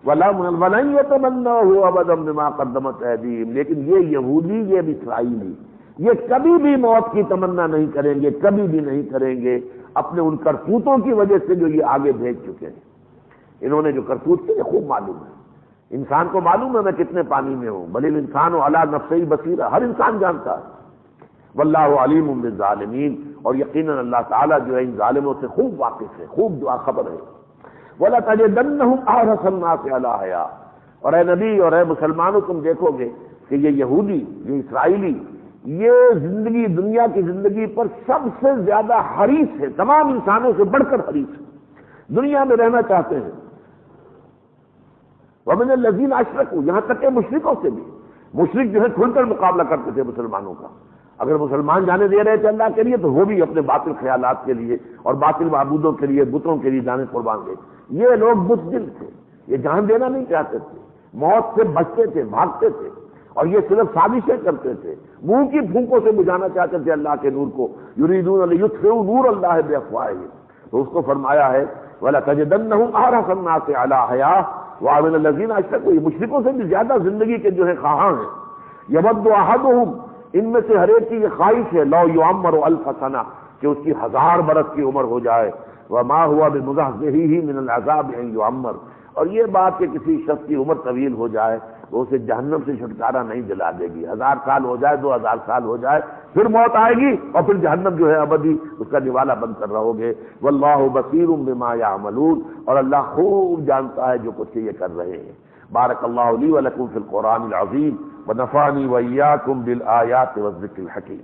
وَلَن يَتَمَنَّوْهُ أَبَدًا بِمَا قَدَّمَتْ أَيْدِيهِمْ، لیکن یہ یہودی، یہ اسرائیلی، یہ کبھی بھی موت کی تمنا نہیں کریں گے، کبھی بھی نہیں کریں گے، اپنے ان کرتوتوں کی وجہ سے جو یہ آگے بھیج چکے ہیں۔ انہوں نے جو کرتوت کیے خوب معلوم ہے، انسان کو معلوم ہے میں کتنے پانی میں ہوں، بل الانسان علی نفسہ بصیرہ، ہر انسان جانتا ہے۔ واللہ علیم بالظالمین، اور یقیناً اللہ تعالیٰ جو ہے ان ظالموں سے خوب واقف ہے، خوب دعا خبر ہے۔ وَلَتَجِدَنَّهُمْ أَحْرَصَ النَّاسِ عَلَىٰ حَيَاةٍ، اور اے نبی اور اے مسلمانوں تم دیکھو گے کہ یہ یہودی، یہ اسرائیلی، یہ زندگی، دنیا کی زندگی پر سب سے زیادہ حریص ہے، تمام انسانوں سے بڑھ کر حریص ہے، دنیا میں رہنا چاہتے ہیں۔ وَمِنَ الَّذِينَ أَشْرَكُوا، یہاں تک کہ مشرکوں سے بھی، مشرک جو ہے کھل کر مقابلہ کرتے تھے مسلمانوں کا، اگر مسلمان جانے دے رہے تھے اللہ کے لیے تو وہ بھی اپنے باطل خیالات کے لیے اور باطل معبودوں کے لیے، بتوں کے لیے جانے قربان گئے۔ یہ لوگ بزدل تھے، یہ جان دینا نہیں چاہتے تھے، موت سے بچتے تھے، بھاگتے تھے، اور یہ صرف سازشیں کرتے تھے، منہ کی پھونکوں سے بجھانا چاہتے تھے اللہ کے نور کو، یریدون لیطفئوا نور اللہ بافواہہم، تو اس کو فرمایا ہے وَلَتَجِدَنَّهُمْ أَحْرَصَ النَّاسِ عَلَىٰ حَيَاةٍ وَمِنَ الَّذِينَ أَشْرَكُوا، یہ مشرکوں سے بھی زیادہ زندگی کے جو ہے خواہاں ہیں۔ يَوَدُّ أَحَدُهُمْ، ان میں سے ہر ایک کی یہ خواہش ہے، لو يُعَمَّرُ أَلْفَ سَنَةٍ، کہ اس کی 1000 برس کی عمر ہو جائے، وَمَا هُوَ بِمُزَحْزِحِهِ مِنَ الْعَذَابِ أَن يُعَمَّرَ، اور یہ بات کہ کسی شخص کی عمر طویل ہو جائے وہ اسے جہنم سے چھٹکارا نہیں دلا دے گی، 1000 سال ہو جائے، 2000 سال ہو جائے، پھر موت آئے گی اور پھر جہنم جو ہے ابدی اس کا نوالا بند کر رہو گے۔ واللہ بصیر بما یعملون، اور اللہ خوب جانتا ہے جو کچھ یہ کر رہے ہیں۔ بارک اللہ لی ولکم فی القرآن العظیم ونفعنی وإیاکم بالآیات والذکر الحکیم۔